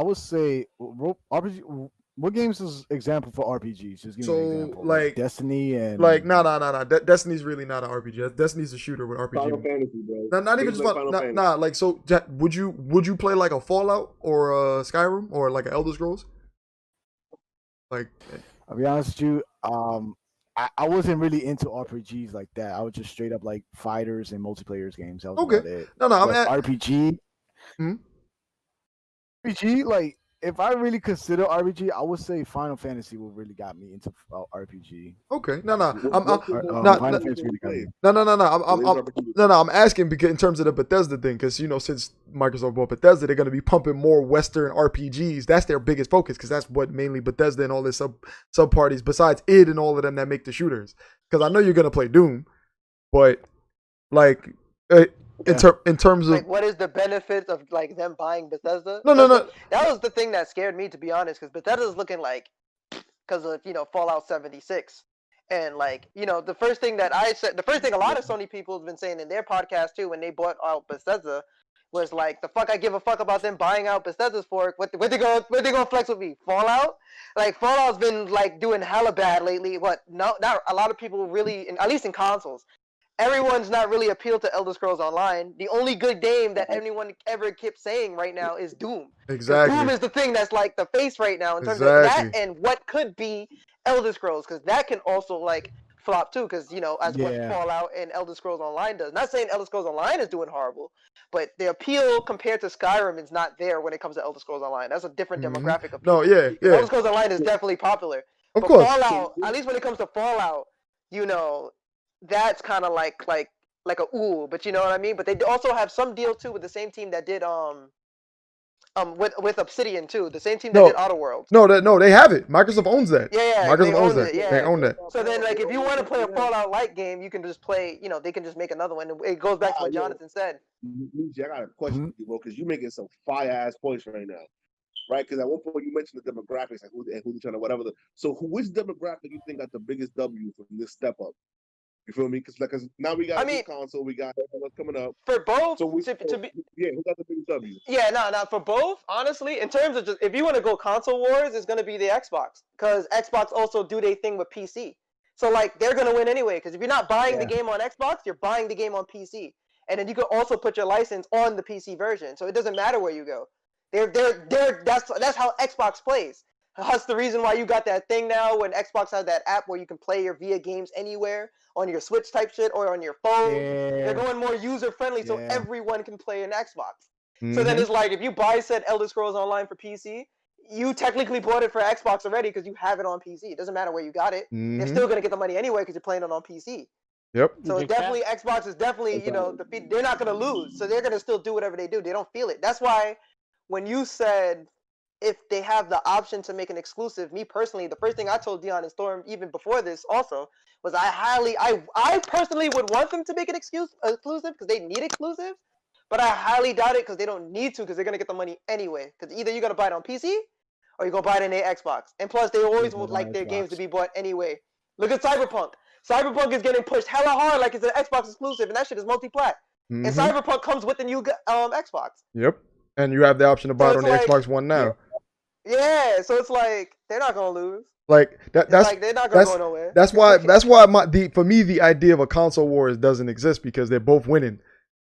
would say RPG. What games is example for RPGs? Just give me an example. Like Destiny and no. Destiny's really not an RPG. Destiny's a shooter with RPG. Final Fantasy, bro. Not even just Final Fantasy. Like, so would you play like a Fallout or a Skyrim or like an Elder Scrolls? Like, I'll be honest with you. I wasn't really into RPGs like that. I was just straight up like fighters and multiplayer games. That was about it. No, I'm RPG. RPG, like. If I really consider RPG, I would say Final Fantasy would really got me into RPG. Okay, no. I'm asking because in terms of the Bethesda thing, because since Microsoft bought Bethesda, they're going to be pumping more Western RPGs. That's their biggest focus because that's what mainly Bethesda and all their sub parties, besides id and all of them that make the shooters. Because I know you're going to play Doom, but like in terms of like what is the benefits of like them buying Bethesda? no. That was the thing that scared me, to be honest, because Bethesda's looking like, because of Fallout 76. And like, the first thing a lot of Sony people have been saying in their podcast too when they bought out Bethesda was like, the fuck I give a fuck about them buying out Bethesda's for what they gonna flex with me? Fallout? Like Fallout's been like doing hella bad lately. Not a lot of people really, at least in consoles. Everyone's not really appealed to Elder Scrolls Online. The only good game that anyone ever keeps saying right now is Doom. Exactly. Doom is the thing that's like the face right now in terms of that and what could be Elder Scrolls, because that can also like flop too, because as what Fallout and Elder Scrolls Online does. Not saying Elder Scrolls Online is doing horrible, but the appeal compared to Skyrim is not there when it comes to Elder Scrolls Online. That's a different demographic of people. No, yeah. Elder Scrolls Online is definitely popular. Of but course. Fallout, at least when it comes to Fallout, that's kind of like a ooh, but you know what I mean. But they also have some deal too with the same team that did with Obsidian too, the same team that did Outer Worlds. No, they have it. Microsoft owns that. Yeah, Microsoft owns that. Yeah. They own that. So then, like, if you want to play a Fallout like game, you can just play. They can just make another one. It goes back to what Jonathan said. I got a question for you, bro, because you're making some fire ass points right now, right? Because at one point you mentioned the demographics, like who's trying to whatever. So which demographic you think got the biggest W from this step up? You feel me? Because now we got a new console, we got everything coming up. For both, so who got the biggest W? Yeah, no, for both, honestly, in terms of just if you want to go console wars, it's gonna be the Xbox, because Xbox also do their thing with PC. So like they're gonna win anyway, because if you're not buying the game on Xbox, you're buying the game on PC, and then you can also put your license on the PC version, so it doesn't matter where you go. That's how Xbox plays. That's the reason why you got that thing now when Xbox has that app where you can play your VIA games anywhere on your Switch type shit or on your phone. They're going more user friendly so everyone can play an Xbox. So then it's like if you buy said Elder Scrolls Online for PC, you technically bought it for Xbox already because you have it on PC. It doesn't matter where you got it. They're still gonna get the money anyway because you're playing it on PC. Yep. So definitely Xbox is definitely they're not gonna lose. So they're gonna still do whatever they do. They don't feel it. That's why when you said if they have the option to make an exclusive, me personally, the first thing I told Dion and Storm even before this also was I personally would want them to make an exclusive because they need exclusives, but I highly doubt it because they don't need to because they're gonna get the money anyway. Because either you're gonna buy it on PC or you're gonna buy it in their Xbox. And plus, they always would like their games to be bought anyway. Look at Cyberpunk. Cyberpunk is getting pushed hella hard like it's an Xbox exclusive, and that shit is multi-plat. And Cyberpunk comes with the new Xbox. Yep. And you have the option to buy it on the Xbox One now. Yeah, so it's like they're not gonna lose. Like that's like they're not gonna go nowhere. That's why for me the idea of a console wars doesn't exist because they're both winning.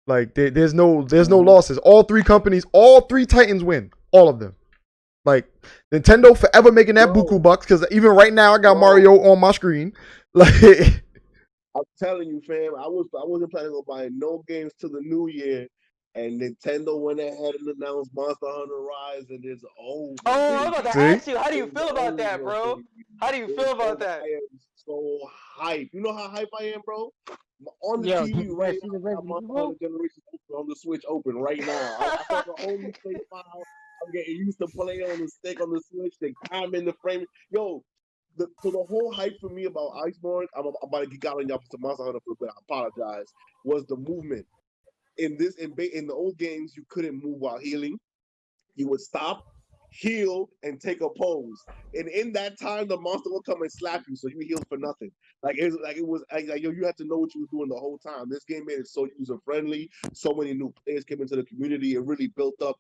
Like there's no losses. All three titans win. All of them. Like Nintendo forever making that buku bucks because even right now I got Mario on my screen. Like I'm telling you, fam, I wasn't planning on buying no games till the new year. And Nintendo went ahead and announced Monster Hunter Rise, and it's over. Oh, I'm about to ask you, how do you feel about that, bro? How do you feel about that? I am so hyped. You know how hyped I am, bro? On the TV right now, Monster Hunter Generation on the Switch open right now. I got the only save file. I'm getting used to playing on the stick on the Switch. The time in the frame. Yo, so the whole hype for me about Iceborne, I'm about to geek out on y'all for Monster Hunter for a bit. I apologize. Was the movement. In the old games, you couldn't move while healing. You would stop, heal, and take a pose. And in that time, the monster would come and slap you, so you healed for nothing. You had to know what you were doing the whole time. This game made it so user friendly. So many new players came into the community. It really built up.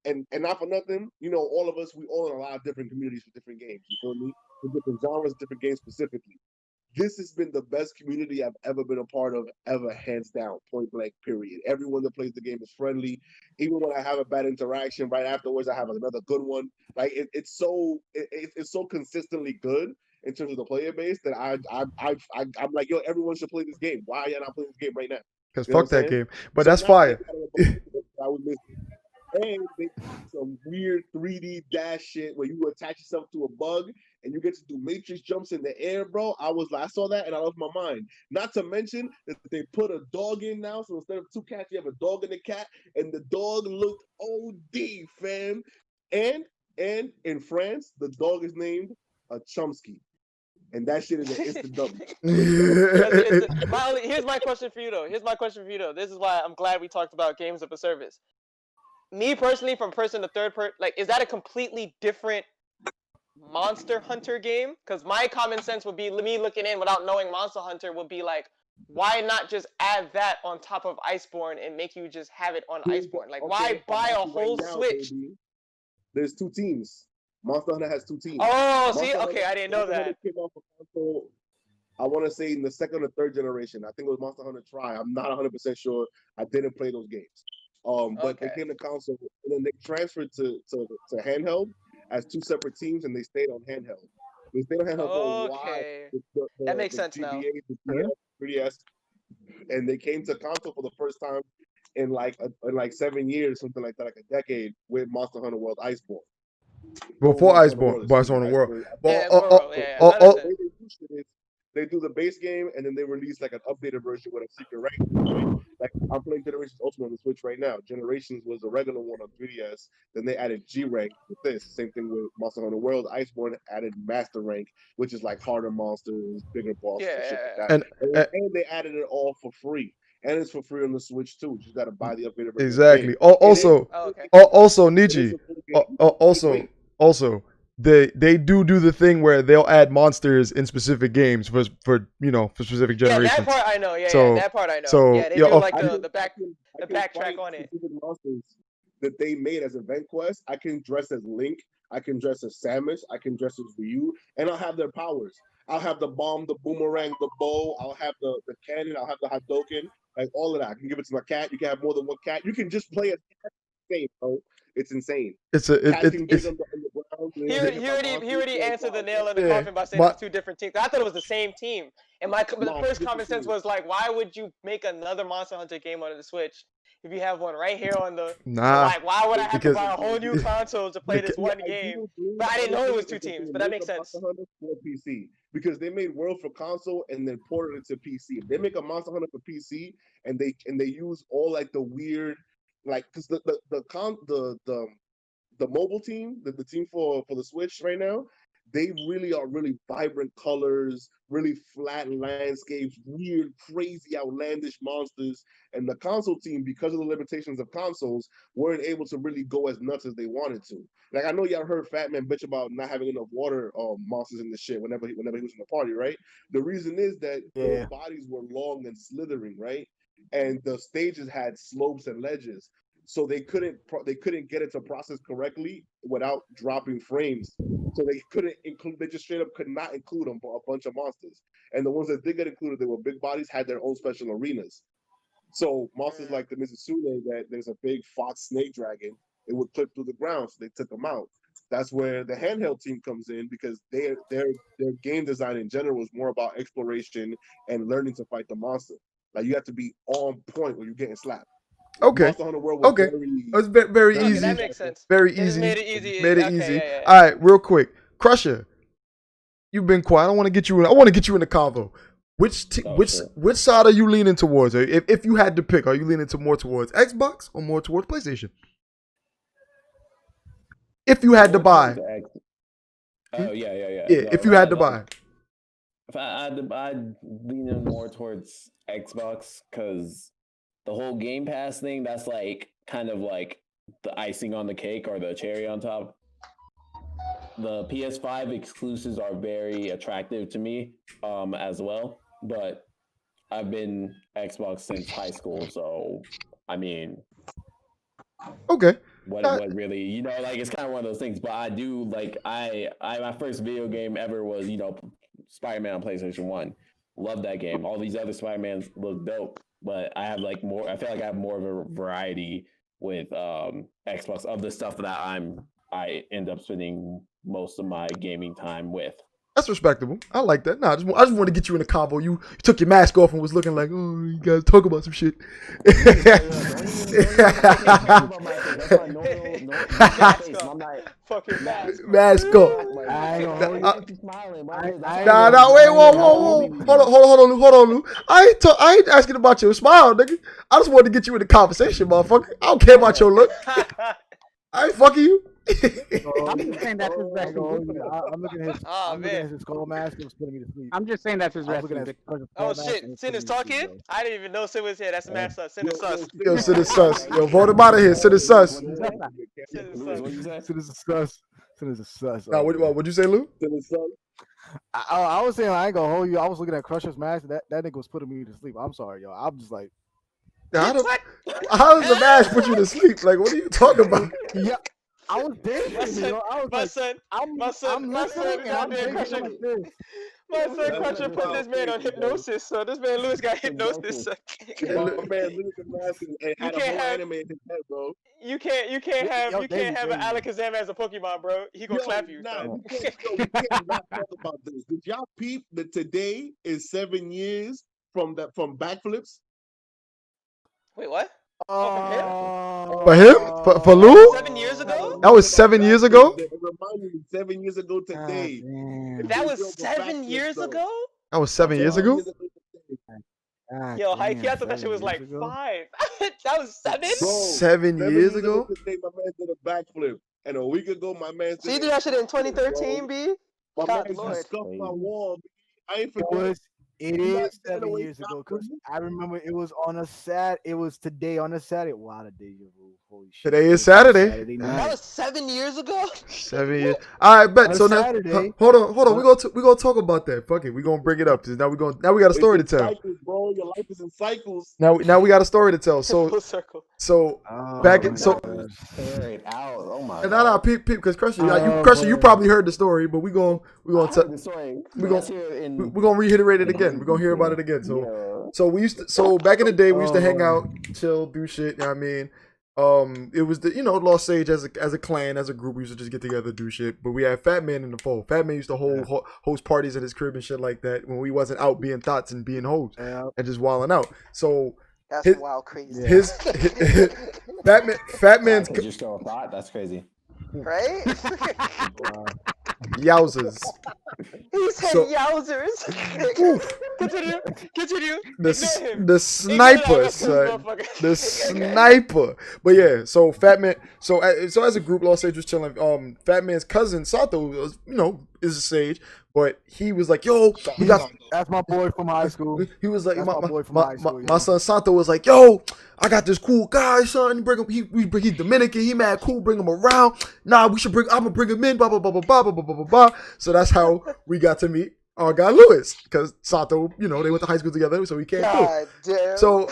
And not for nothing, all of us, we all in a lot of different communities for different games. You feel me? For different genres, different games specifically. This has been the best community I've ever been a part of, ever, hands down, point blank, period. Everyone that plays the game is friendly. Even when I have a bad interaction, right afterwards, I have another good one. Like it's so consistently good in terms of the player base that I'm like, yo, everyone should play this game. Why are you not playing this game right now? Because fuck that game. But that's fire. I was missing. And they do some weird 3D dash shit where you attach yourself to a bug and you get to do matrix jumps in the air, bro. I saw that and I lost my mind. Not to mention that they put a dog in now, so instead of two cats, you have a dog and a cat, and the dog looked OD, fam. And in France, the dog is named a Chomsky. and that shit is an instant W. Here's my question for you though. This is why I'm glad we talked about games of a service. Me personally, from person to third person, like, is that a completely different Monster Hunter game? Because my common sense would be, me looking in without knowing Monster Hunter would be like, why not just add that on top of Iceborne and make you just have it on Iceborne? Like, why buy a whole Switch? Baby, there's 2 teams. Monster Hunter has 2 teams. Oh, see, okay, I didn't know that. Came out for console, I want to say in the 2nd or 3rd generation. I think it was Monster Hunter Tri. I'm not 100% sure. I didn't play those games. But they came to console, and then they transferred to handheld as 2 separate teams, and they stayed on handheld. They stayed on handheld for a while. That makes sense GBA, now. The 3DS, and they came to console for the first time in like 7 years, something like that, like a decade, with Monster Hunter World Iceborne. Before Iceborne, Monster Hunter World. They do the base game, and then they release like an updated version with a secret rank. Right? Like, I'm playing Generations Ultimate on the Switch right now. Generations was the regular one on 3DS. Then they added G rank with this. Same thing with Monster Hunter World. Iceborne added Master rank, which is like harder monsters, bigger bosses, and shit like that. And they added it all for free. And it's for free on the Switch too. You just gotta buy the updated version. Exactly. Also, Nietzsche. Also, they do the thing where they'll add monsters in specific games for specific generations. Yeah, that part I know. That part I know. So they do like the backtrack on it. Monsters that they made as event quests. I can dress as Link. I can dress as Samus. I can dress as Ryu, and I'll have their powers. I'll have the bomb, the boomerang, the bow. I'll have the cannon. I'll have the Hadouken. Like all of that. I can give it to my cat. You can have more than one cat. You can just play as insane, bro. It's insane. He already answered the nail in the coffin by saying it's 2 different teams. I thought it was the same team. And the first common sense was like, why would you make another Monster Hunter game on the Switch if you have one right here on the? Like, why would I have to buy a whole new console to play this one game? But I didn't know it was 2 teams. But that makes sense. Monster Hunter for PC, because they made World for console and then ported it to PC. If they make a Monster Hunter for PC and they use all like the weird, like, because the mobile team, the team for the Switch right now, they really are really vibrant colors, really flat landscapes, weird, crazy, outlandish monsters. And the console team, because of the limitations of consoles, weren't able to really go as nuts as they wanted to. Like, I know y'all heard Fat Man bitch about not having enough water monsters in the shit whenever he was in the party, right? The reason is that their bodies were long and slithering, right? And the stages had slopes and ledges. So they couldn't get it to process correctly without dropping frames. So they couldn't include. They just straight up could not include them for a bunch of monsters. And the ones that did get included, they were big bodies, had their own special arenas. So monsters like the Mizusune, that there's a big fox snake dragon, it would clip through the ground. So they took them out. That's where the handheld team comes in, because their game design in general is more about exploration and learning to fight the monster. Like, you have to be on point when you're getting slapped. Okay. It's very easy. That makes sense. Very easy. Made it easy. Yeah. All right, real quick, Crusher, you've been quiet. I want to get you in the convo. Which side are you leaning towards? If you had to pick, are you leaning more towards Xbox or more towards PlayStation? If you had to buy. Oh yeah. If you had to buy. If I had to buy, I'd lean in more towards Xbox, because the whole Game Pass thing, that's like kind of like the icing on the cake or the cherry on top. The PS5 exclusives are very attractive to me as well, but I've been Xbox since high school, so I mean, okay. What really, like, it's kind of one of those things. But I do like my first video game ever was Spider-Man on PlayStation 1. Love that game. All these other Spider-Mans look dope. But I have like more. I feel like I have more of a variety with Xbox of the stuff that I end up spending most of my gaming time with. That's respectable. I like that. Nah, I just want to get you in a convo. You took your mask off and was looking like, oh, you guys talk about some shit. Mask off. Nah, wait, whoa. Hold on, Lou. I ain't asking about your smile, nigga. I just wanted to get you in the conversation, motherfucker. I don't care about your look. I ain't fucking you. I'm just saying that's his wrestling. I'm looking at his. Oh, I'm looking at man. his skull mask. It was putting me to sleep. I'm just saying that's his I was looking wrestling. at his Oh skull mask, shit, and it was Sin putting is me to sleep, talking? bro. I didn't even know Sin was here. That's mad sus. Sin is sus. Yo, Sid is sus. Yo, vote him out of here. Sid is sus. Sin is sus. What you say? Sin is a sus. Sin is a sus. Nah, what'd you say, Lou? I was saying I ain't gonna hold you. I was looking at Crusher's mask. That nigga was putting me to sleep. I'm sorry, yo. I'm just like, How does the mask put you to sleep? Like, what are you talking about? yeah. I was dancing, yo. I was My like, son, I'm my son listening is and out I'm there dancing crushing. like this. My son Crusher put this man on hypnosis, so this man Lewis got hypnosis. So. My man, look at the mask and had a whole anime in his head, bro. You can't have an Alakazam as a Pokemon, bro. He gonna clap you. Nah, So. we can't not talk about this. Did y'all peep that today is 7 years from backflips? Wait, what? For him? For Lou? 7 years ago? That was 7 years ago? It reminded me 7 years ago today. That was 7 years ago? That was 7 years ago? Yo, Heike, I thought that shit was like 5. That was 7? Bro, 7 years ago? Today, my man did a backflip. And a week ago, my man So you did that shit in 2013, B? My God man Lord. just scuffed my wall. I ain't forget. It is 7 years ago because I remember it was on a It was today on a Saturday. Wow, the deja vu. Holy shit! Today is Saturday. That was 7 years ago? 7 years. All right, bet. On So now, Saturday. hold on. We gonna talk about that. Fuck it. We gonna bring it up. Now we got a story to It's in tell. cycles, bro. Your life is in cycles. Now we got a story to tell. Full circle. So back in Carried out. Oh my and god. peep, because Crusher, you probably heard the story, but we gonna tell. We're gonna reiterate it again. We're gonna hear about it again. So back in the day we used to hang out, chill, do shit, you know what I mean? It was the Lost Sage as a clan, as a group, we used to just get together, do shit. But we had Fat Man in the fold. Fat Man used to host parties at his crib and shit like that when we wasn't out being thoughts and being hoes and just wilding out. So That's wild crazy. his Fat Man's Just show a thought. That's crazy. Right? Yowzers. He said yowzers. Continue. The sniper, son. The sniper. But yeah, so Fat Man. So as a group, Lost Sage was chilling. Fat Man's cousin Sato was, is a sage, but he was like, "Yo, we got." That's my boy from high school. He was like, That's my boy from high school, my son Santo was like, "Yo, I got this cool guy, son. Bring him. He's Dominican. He mad cool. Bring him around. Nah, I'm gonna bring him in. Blah blah blah blah blah blah blah blah blah." So that's how we got to meet our guy Lewis, because Santo, they went to high school together, so we came through. So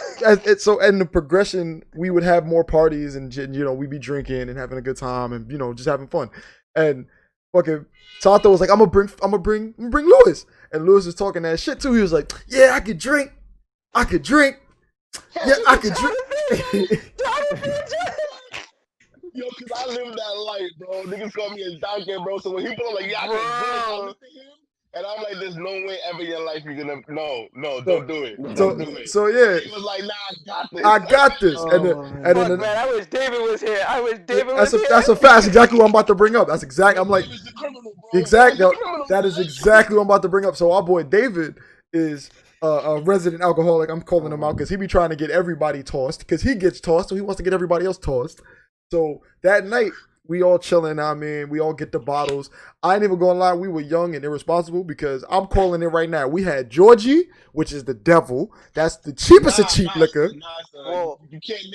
in the progression, we would have more parties and we'd be drinking and having a good time and just having fun. And fucking Santo was like, I'm gonna bring Lewis. And Lewis was talking that shit too. He was like, "Yeah, I could drink. Yeah, I could drink." Yo, cause I live that life, bro. Niggas call me a donkey, bro. So when he put on like, "Yeah, I can drink," I look at him, and I'm like, "There's no way ever in your life you're gonna don't do it. Don't do it." So yeah, he was like, "Nah, I got this." And then Man, I wish David was here. That's a fact. That's exactly what I'm about to bring up. That's exactly. I'm like, exactly. That is exactly what I'm about to bring up. So our boy David is a resident alcoholic. I'm calling him out because he be trying to get everybody tossed because he gets tossed, so he wants to get everybody else tossed. So that night, we all chilling. I mean, we all get the bottles. I ain't even gonna lie, we were young and irresponsible because I'm calling it right now. We had Georgie, which is the devil. That's the cheapest of cheap liquor. Whoa. You can't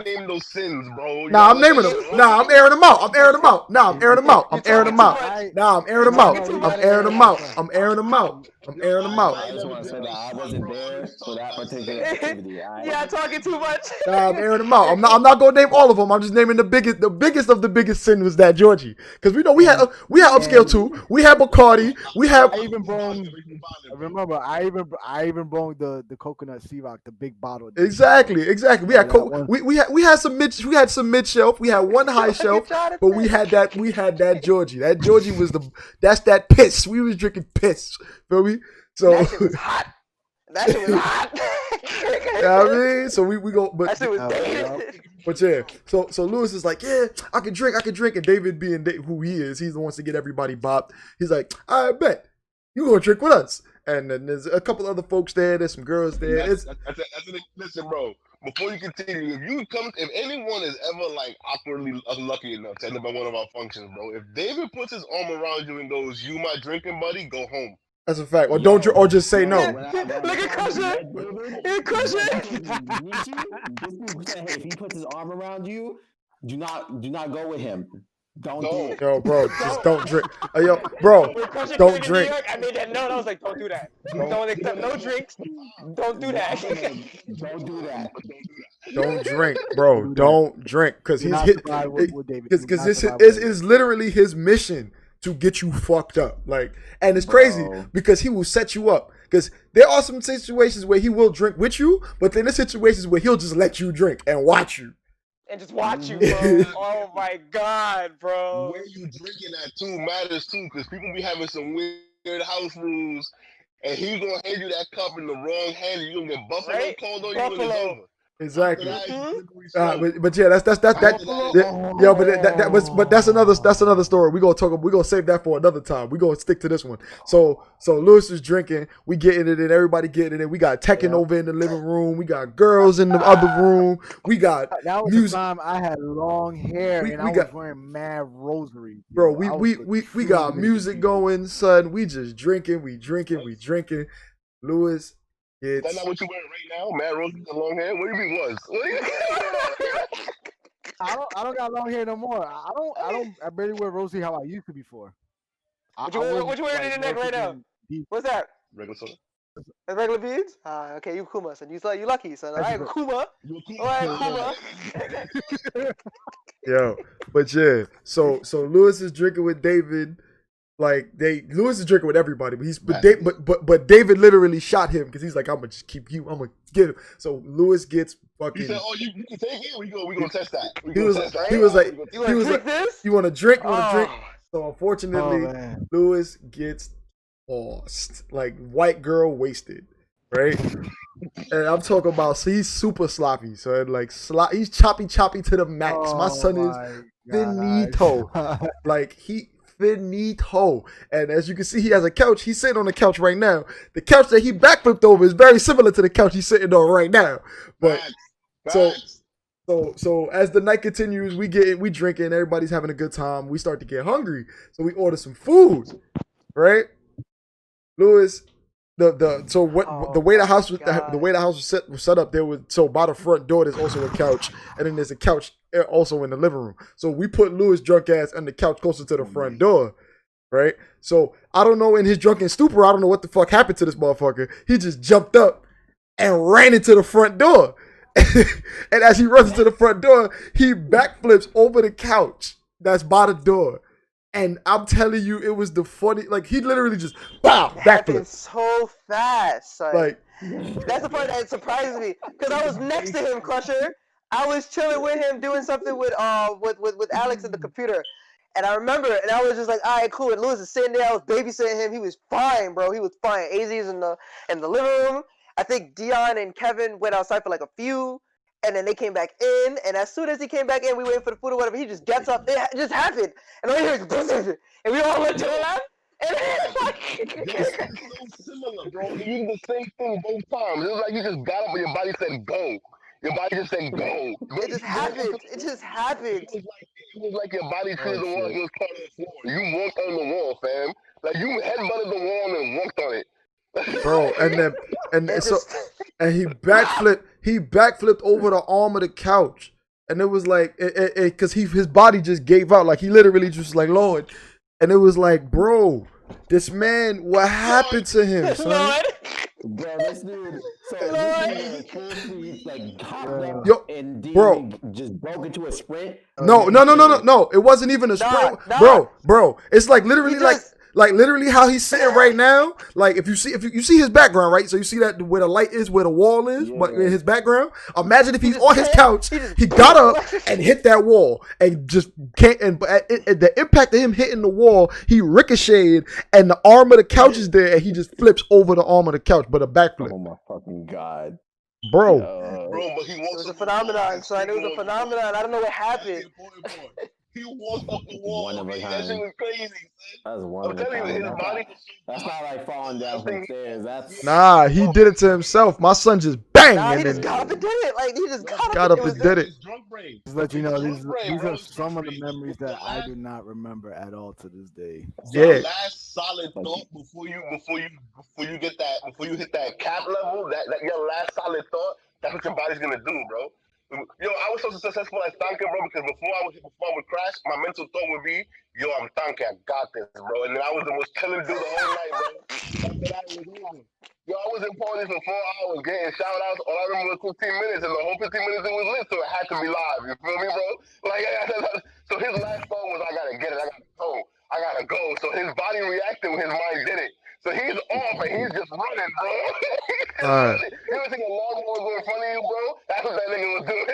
name those sins, bro. Nah, I'm naming them. Nah, I'm airing them out. I'm airing them out. Nah, I'm airing them out. I'm airing them out. Nah, I'm airing them out. I'm airing them out. I'm airing them out. I'm airing them out. I just want to say that I wasn't there for that particular activity. Yeah, talking too much. Nah, I'm airing them out. I'm not gonna name all of them. I'm just naming the biggest. The biggest of the biggest sin was that Georgie, because we had upscale too. We had Bacardi. We had. I even brought the coconut Ciroc, the big bottle. Exactly. We had we had some mid shelf. We had one high shelf, but we had that Georgie. That Georgie was that's that piss. We was drinking piss. Feel me? So that shit was hot. Yeah, I mean, so we go, but that shit was dangerous. But yeah, so Lewis is like, yeah, I can drink, and David being who he is, he's the one to get everybody bopped. He's like, I bet you gonna drink with us, and then there's a couple other folks there. There's some girls there. Listen, bro. Before you continue, if anyone is ever like awkwardly unlucky enough to end up at one of our functions, bro, if David puts his arm around you and goes, "You my drinking buddy," go home. That's a fact. Or don't you? Or just say no. Look at Crusher. Crusher. If he puts his arm around you, do not go with him. Don't do it. Yo, bro, just don't drink. Yo, bro, don't drink. I made that note. I was like, don't do that. Don't accept no drinks. Don't do that. Don't do that. Don't drink, bro. Don't drink, because he's because this is literally his mission to get you fucked up. Like, and it's crazy because he will set you up. Because there are some situations where he will drink with you, but then there's situations where he'll just let you drink and watch you. And just watch you, bro. Oh my god, bro. Where you drinking at too matters too, because people be having some weird house rules, and he's gonna hand you that cup in the wrong hand, and you gonna get buffalo called on you when it's over. Exactly. But yeah, that's another story. We're gonna save that for another time. We're gonna stick to this one. So Lewis is drinking, we getting it in, everybody getting it in. We got Tekken over in the living room, we got girls in the other room, we got that was music. The time I had long hair and I was wearing mad rosary. Bro, we got music going, son. We just drinking, we drinking. Lewis, that's not what you wearing right now? Mad Rose with the long hair? What do you mean was? I don't got long hair no more. I barely wear rosy how I used to before. What you wearing in your neck right now? What's that? Regular soda. Regular beads? Okay, you Kuma, son. You lucky, son. Alright, Kuma. Alright, Kuma. Yo, but yeah, so Lewis is drinking with David. Like Lewis is drinking with everybody, but David literally shot him because he's like, I'm gonna just keep you, I'm gonna get him. So Lewis gets fucking. He said, "Oh, you can take it. We gonna test that." He was like, "You want to drink? You want to drink?" So unfortunately, Lewis gets lost, like white girl wasted, right? And I'm talking about, so he's super sloppy. So like he's choppy to the max. My son is finito, like finito. And as you can see, he has a couch. He's sitting on the couch right now. The couch that he backflipped over is very similar to the couch he's sitting on right now. But so as the night continues, we drinking, everybody's having a good time. We start to get hungry, so we order some food, right? Lewis, the way the house was set up, there was, so by the front door there's also a couch, and then there's a couch also in the living room. So we put Lewis drunk ass on the couch closer to the front door, right? So I don't know, in his drunken stupor, I don't know what the fuck happened to this motherfucker. He just jumped up and ran into the front door. And as he runs into the front door, he backflips over the couch that's by the door. And I'm telling you, it was the funny, like he literally just backflip so fast. Son. Like that's the part that surprises me, because I was next to him, Crusher. I was chilling with him, doing something with Alex at the computer, and I remember, and I was just like, all right, cool. And Lewis is sitting there. I was babysitting him. He was fine, bro. He was fine. AZ's in the living room. I think Dion and Kevin went outside for like a few, and then they came back in. And as soon as he came back in, we waited for the food or whatever. He just gets up. It just happened, and I hear, and we all went to the left. And it's like so similar, bro. You did the same thing both times. It was like you just got up and your body said go. Your body just said go. It just happened. It just happened. It was like your body cleared the wall. It was part of the floor. You walked on the wall, fam. Like you headbutted the wall and walked on it. Bro, and he backflipped over the arm of the couch, and it was like because his body just gave out, like he literally just like, Lord, and it was like, bro, this man, what happened to him, son? Lord. Bro, this dude, like hopped up and bro, just broke into a sprint. No, it wasn't even a sprint, bro. It's like literally like literally how he's sitting right now. Like if you see his background, right? So you see that where the light is, where the wall is, but in his background. Imagine if he's on his couch, he got up and hit that wall and just can't. And the impact of him hitting the wall, he ricocheted, and the arm of the couch is there, and he just flips over the arm of the couch, but a backflip. Oh my fucking god, bro! But he it was a phenomenon, son. It was a phenomenon. I don't know what happened. He walked up the wall. One of a That shit kind. was crazy, son. That's one I'm of a telling you, kind. his body. That's not like falling down from stairs. That's Nah, he did it to himself. My son just bang Nah, he and just then got up and did it. Like he just got got up. up It was and did it. It's drunk brain. Just let you know, It's drunk brain, these bro. are It's some of drunk the brain. memories that I do not remember at all to this day. Yeah. The last solid thought before you hit that cap level, that your last solid thought, that's what your body's gonna do, bro. Yo, I was so successful at thinking, bro, because before I would crash, my mental thought would be, yo, I'm thinking, I got this, bro. And then I was the most killing dude the whole night, bro. After that, it was over. Yo, I was in Polish for 4 hours getting shout outs. All I remember was 15 minutes, and the whole 15 minutes it was lit, so it had to be live. You feel me, bro? Like, so his last thought was, I gotta get it, I gotta go. So his body reacted when his mind did it. So he's off and he's just running, bro. All right. You ever think a lawnmower was in front of you, bro? That's what that nigga was doing.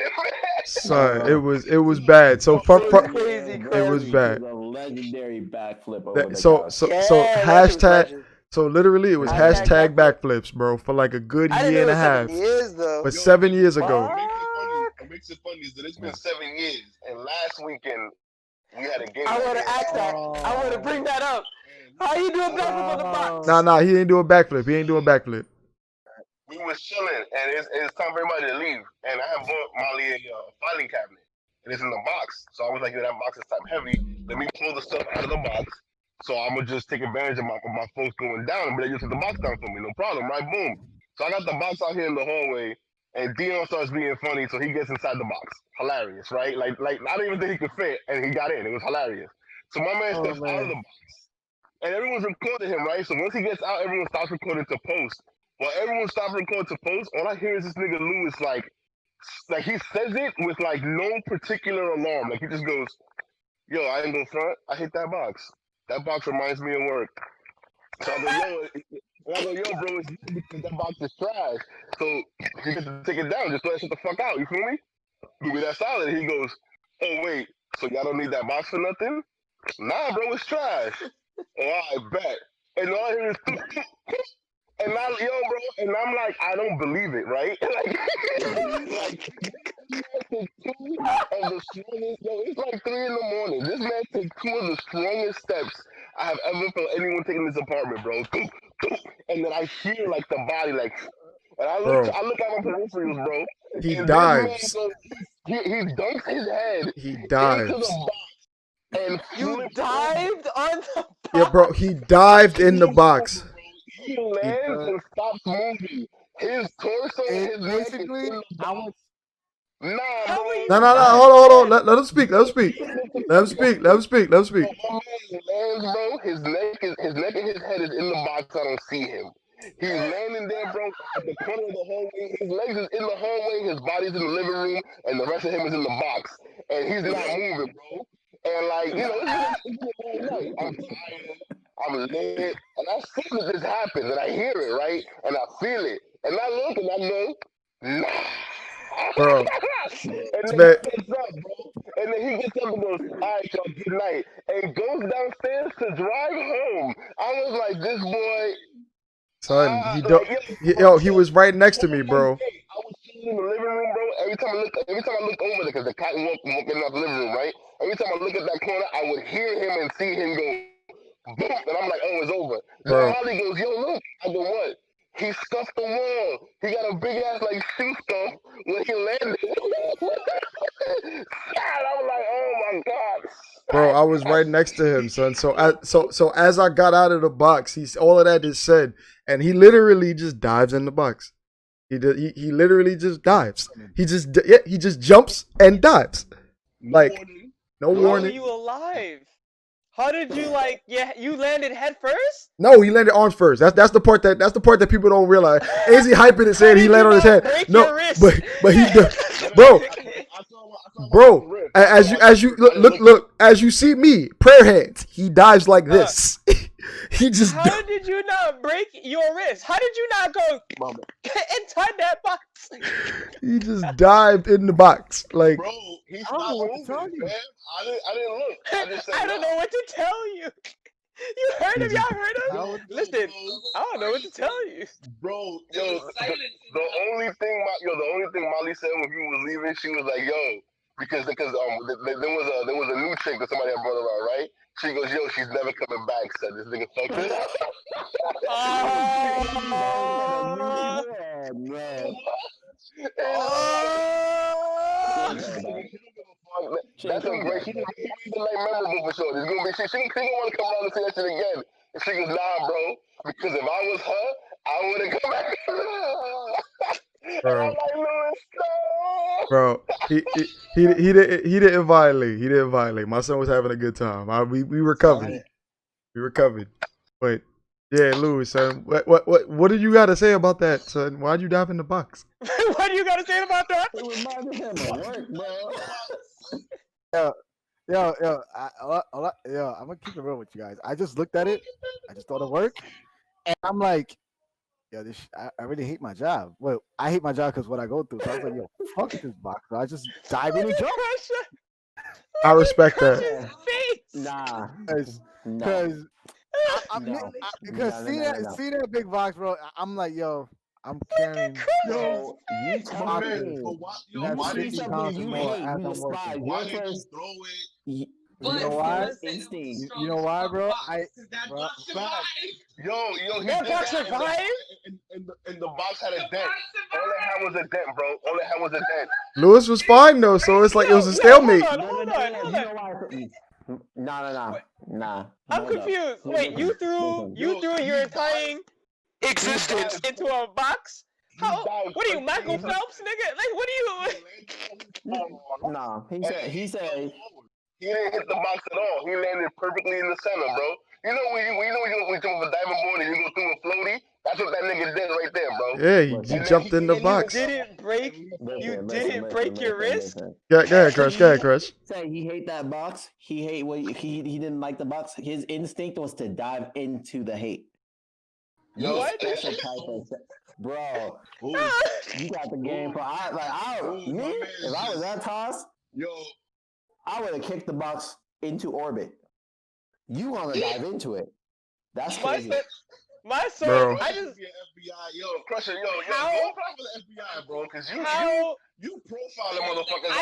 Son, it was bad. So crazy, it was bad. A legendary backflip over the So couch. so Yeah, so that shit was hashtag. legend. So literally, it was Hashtag hashtag backflips, bro, for like a good I didn't year know and it a was half. 7 years though. But 7 years ago. What makes it funny is that it's been 7 years, and last weekend we had a game. I want to ask that. I want to bring that up. How you do a backflip on the box? Nah, he ain't doing backflip. He ain't doing backflip. We was chilling, and it's time for everybody to leave. And I have bought Molly a filing cabinet, and it's in the box. So I was like, yo, that box is type heavy. Let me pull the stuff out of the box. So I'm gonna just take advantage of my folks going down and be like, you took the box down for me, no problem, right? Boom. So I got the box out here in the hallway, and Dion starts being funny, so he gets inside the box. Hilarious, right? Like I don't even think he could fit, and he got in. It was hilarious. So my man steps out of the box, and everyone's recording him, right? So once he gets out, everyone stops recording to post. While everyone stops recording to post, all I hear is this nigga Lewis like he says it with like no particular alarm. Like he just goes, yo, I ain't gonna front. I hit that box. That box reminds me of work. So I go, yo, bro, it's because that box is trash. So he gets to take it down. Just throw that shit the fuck out. You feel me? Do me that solid. He goes, oh wait, so y'all don't need that box for nothing? Nah, bro, it's trash. Oh, I bet. And all I hear is, and now, yo, bro, and I'm like, I don't believe it, right? Like took 2 of the strongest. Yo, it's like 3 in the morning. This man took 2 of the strongest steps I have ever felt anyone take in this apartment, bro. And then I hear like the body, like, and I look at my peripherals, bro. He and dives. He dunks his head He into dives. the box. And You dived on the box? Yeah, bro, he dived in the box. He lands and stops moving. His torso, his neck is in the box. Nah, bro. No. Hold on. Let him speak. Let him speak. Let him speak. My man lands, bro. His neck and his head is in the box. I don't see him. He's landing there, bro, at the corner of the hallway. His legs is in the hallway. His body's in the living room, and the rest of him is in the box. And he's not moving, bro. And like, you know, it's been a long night. I'm tired. I'm lit, and I see that this happens, and I hear it, right, and I feel it, and I look, and I know, nah. Bro. And then he gets up, bro. And then he gets up and goes, all right, y'all, good night. And goes downstairs to drive home. I was like, this boy. Son, he was right next to me, bro. I was sitting in the living room, bro. Every time I look over there, because the cat walking out the living room, right? Every time I look at that corner, I would hear him and see him go, boom, and I'm like, oh, it's over. Then Molly goes, yo, look. I go, what? He scuffed the wall. He got a big ass like shoe scuff when he landed. God, I was like, oh my God. Bro, I was right next to him, son. So as I got out of the box, he's all of that is said, and he literally just dives in the box. He literally just dives. He just jumps and dives. Like no warning. How are you alive? How did you you landed head first? No, he landed arms first. That's the part that people don't realize. AZ hyping it saying he landed on his head. No, but he bro. As you look as you see me, prayer hands. He dives like this. He just. How did you not break your wrist? How did you not go inside that box? He just dived in the box, like. Bro, he stopped moving, man. I didn't look. I just said, I don't know what to tell you. You heard him? Y'all heard him? Listen, I don't know what to tell you. Bro, yo, the only thing Molly said when he was leaving, she was like, yo, because there was a new chick that somebody had brought around, right? She goes, yo, she's never coming back. Said this nigga fucked her. That's a great. She made the night memorable for sure. There's gonna be she gonna want to come around and say that shit again. And she goes, nah, bro, because if I was her, I would have come back. Bro. And I'm like, Lewis, no. Bro, he didn't violate. He didn't violate. My son was having a good time. We recovered. We recovered. But yeah, Louis, son, what did you got to say about that, son? Why'd you dive in the box? What do you got to say about that? It reminded him of work, bro. Yo, I'm gonna keep it real with you guys. I just looked at it. I just thought it worked, and I'm like, yo, I really hate my job. Well, I hate my job because what I go through. So I was like, yo, fuck this box. So I just dive in and jump. I respect that. Nah. Because see that big box, bro. I'm like, yo, I'm carrying. Yo, you talking? Why did you something you hate? You despise. Why did you throw it? You know why? Instinct. You know why, bro? Yo, he that did box that, survived? and the box had a dent. All it had was a dent, bro. All it had was a dent. Lewis was fine though, so it's like it was a stalemate. Hold on. Nah. I'm confused. Wait, you threw your entire existence into a box? How? What are you, Michael Phelps, nigga? Like, what are you? Nah. He said. He didn't hit the box at all. He landed perfectly in the center, bro. You know when you jump off a diamond board and you go through a floaty? That's what that nigga did right there, bro. Yeah, he jumped in the box. You didn't break your wrist? Go ahead, Crush. Say he hate that box. He hate what he didn't like the box. His instinct was to dive into the hate. What? Bro, you got the game for if I was that toss, I would have kicked the box into orbit. You want to dive into it? That's crazy. My son, bro. I just FBI, Crusher, go apply for the FBI, bro, because you profiling motherfuckers.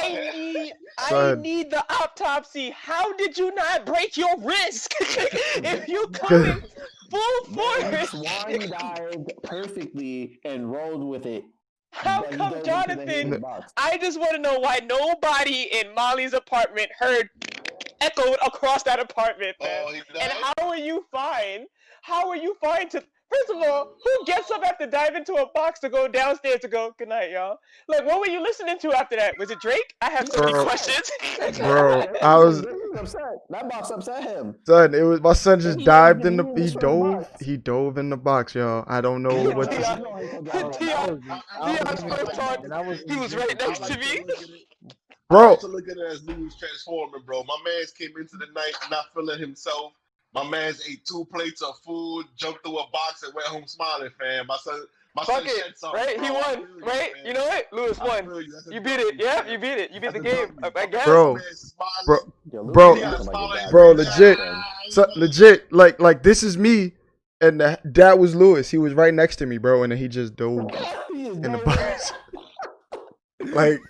I need the autopsy. How did you not break your wrist? If you come in full force, Swan dived perfectly and rolled with it. How come, Jonathan? I just want to know why nobody in Molly's apartment echoed across that apartment, man. And how are you fine? How are you fine to? First of all, who gets up after dive into a box to go downstairs to go, good night, y'all? Like, what were you listening to after that? Was it Drake? I have so many questions. Bro, I was upset. That box upset him. Son, it was my son just dived in the he dove in the box, y'all. I don't know what to say. Dion's first talk, he was right next to me. Bro, I have to look at it as Louis transforming, bro. My man's came into the night not feeling himself. My man's ate 2 plates of food, jumped through a box, and went home smiling, fam. My son shed something. Right? He won, right? You know what? Lewis won. You beat it. Yeah, you beat it. You beat the game. I guess. Bro, legit. So, legit, like this is me, and that was Lewis. He was right next to me, bro, and then he just dove in the box. like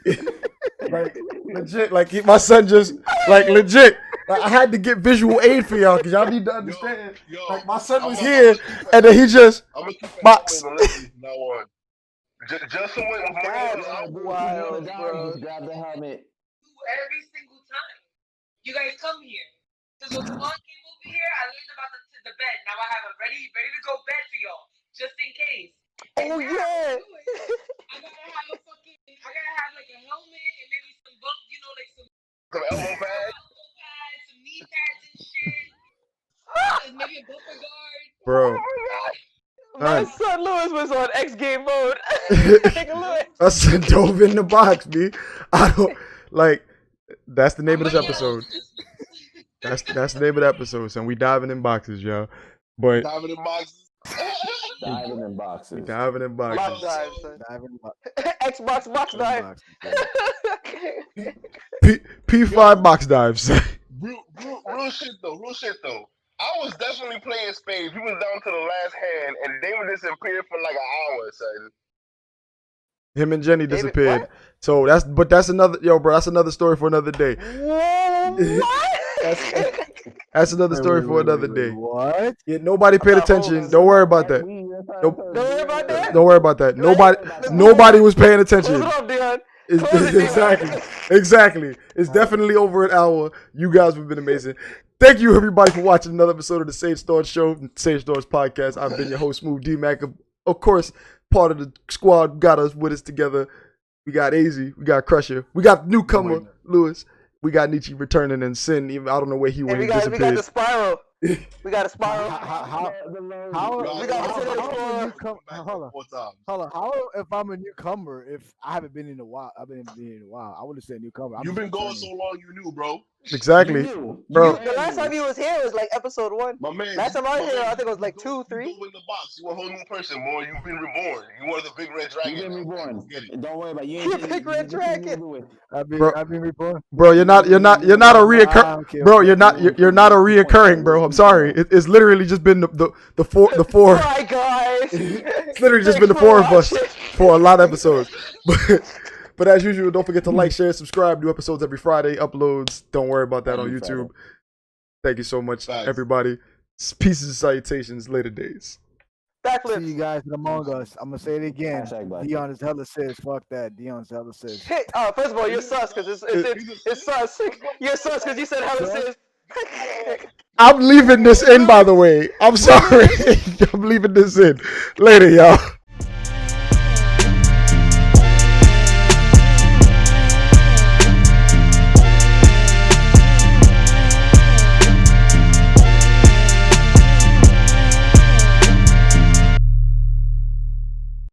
legit, like my son just legit. Like, I had to get visual aid for y'all because y'all need to understand. Like my son was here, and then he just box. Just so wild, bro. Grab the helmet. Every single time you guys come here. So when Spawn came over here, I learned about the bed. Now I have a ready to go bed for y'all, just in case. Oh yeah. I gotta have like a helmet and maybe some bump, like some elbow pads, some knee pads and shit. Maybe a bumper guard. Bro. My son Lewis was on X game mode. My son dove in the box, B. I don't that's the name of this episode. That's the name of the episode, son. We diving in boxes, y'all. But diving in boxes. Diving in boxes. Diving in boxes. Box dive, son. Xbox box dive. P5 box dives. Real shit though. I was definitely playing spades. We was down to the last hand, and they were disappeared for like an hour, son. Him and Jenny David, disappeared. what? So that's another bro. That's another story for another day. What? That's another story for another day. What? Yeah, nobody paid attention. Don't worry about that. Don't worry about that. Don't worry about that. Right? Nobody was paying Close attention. it off, Dion. Close it, Dion. Exactly. It's definitely over an hour. You guys have been amazing. Thank you, everybody, for watching another episode of the Sage Thoughts Show, Sage Thoughts Podcast. I've been your host, Smooth D-Mac. Of course, part of the squad got us with us together. We got AZ, we got Crusher, we got newcomer Lewis, we got Nietzsche returning, and Sin. Even I don't know where he went. We got the spiral. We got a spiral. How if I'm a newcomer? If I haven't been in a while, I would have said newcomer. You've been going so long, you knew, bro. Exactly, bro. The last time you was here was like episode 1. My man. Last time I was here, I think it was like 2, 3. You go in the box. You a whole new person, boy. You've been reborn. You one of the big red dragons. You've been reborn. Don't worry about it. You big red dragon. I've been reborn. Bro, you're not a reoccurring. Bro, you're not a reoccurring, bro. I'm sorry. It's literally just been the four. Hi guys. It's literally just been the 4 of us for a lot of episodes. But as usual, don't forget to like, share, subscribe. New episodes every Friday. Uploads. Don't worry about that on YouTube. Thank you so much, everybody. Pieces and salutations. Later days. Backflips. See you guys in Among Us. I'm gonna say it again. Dion is hella sis. Fuck that. Dion's hella sis. Hey, first of all, you're sus because it's sus. You're sus because you said hella sis. I'm leaving this in, by the way. I'm sorry. I'm leaving this in. Later, y'all.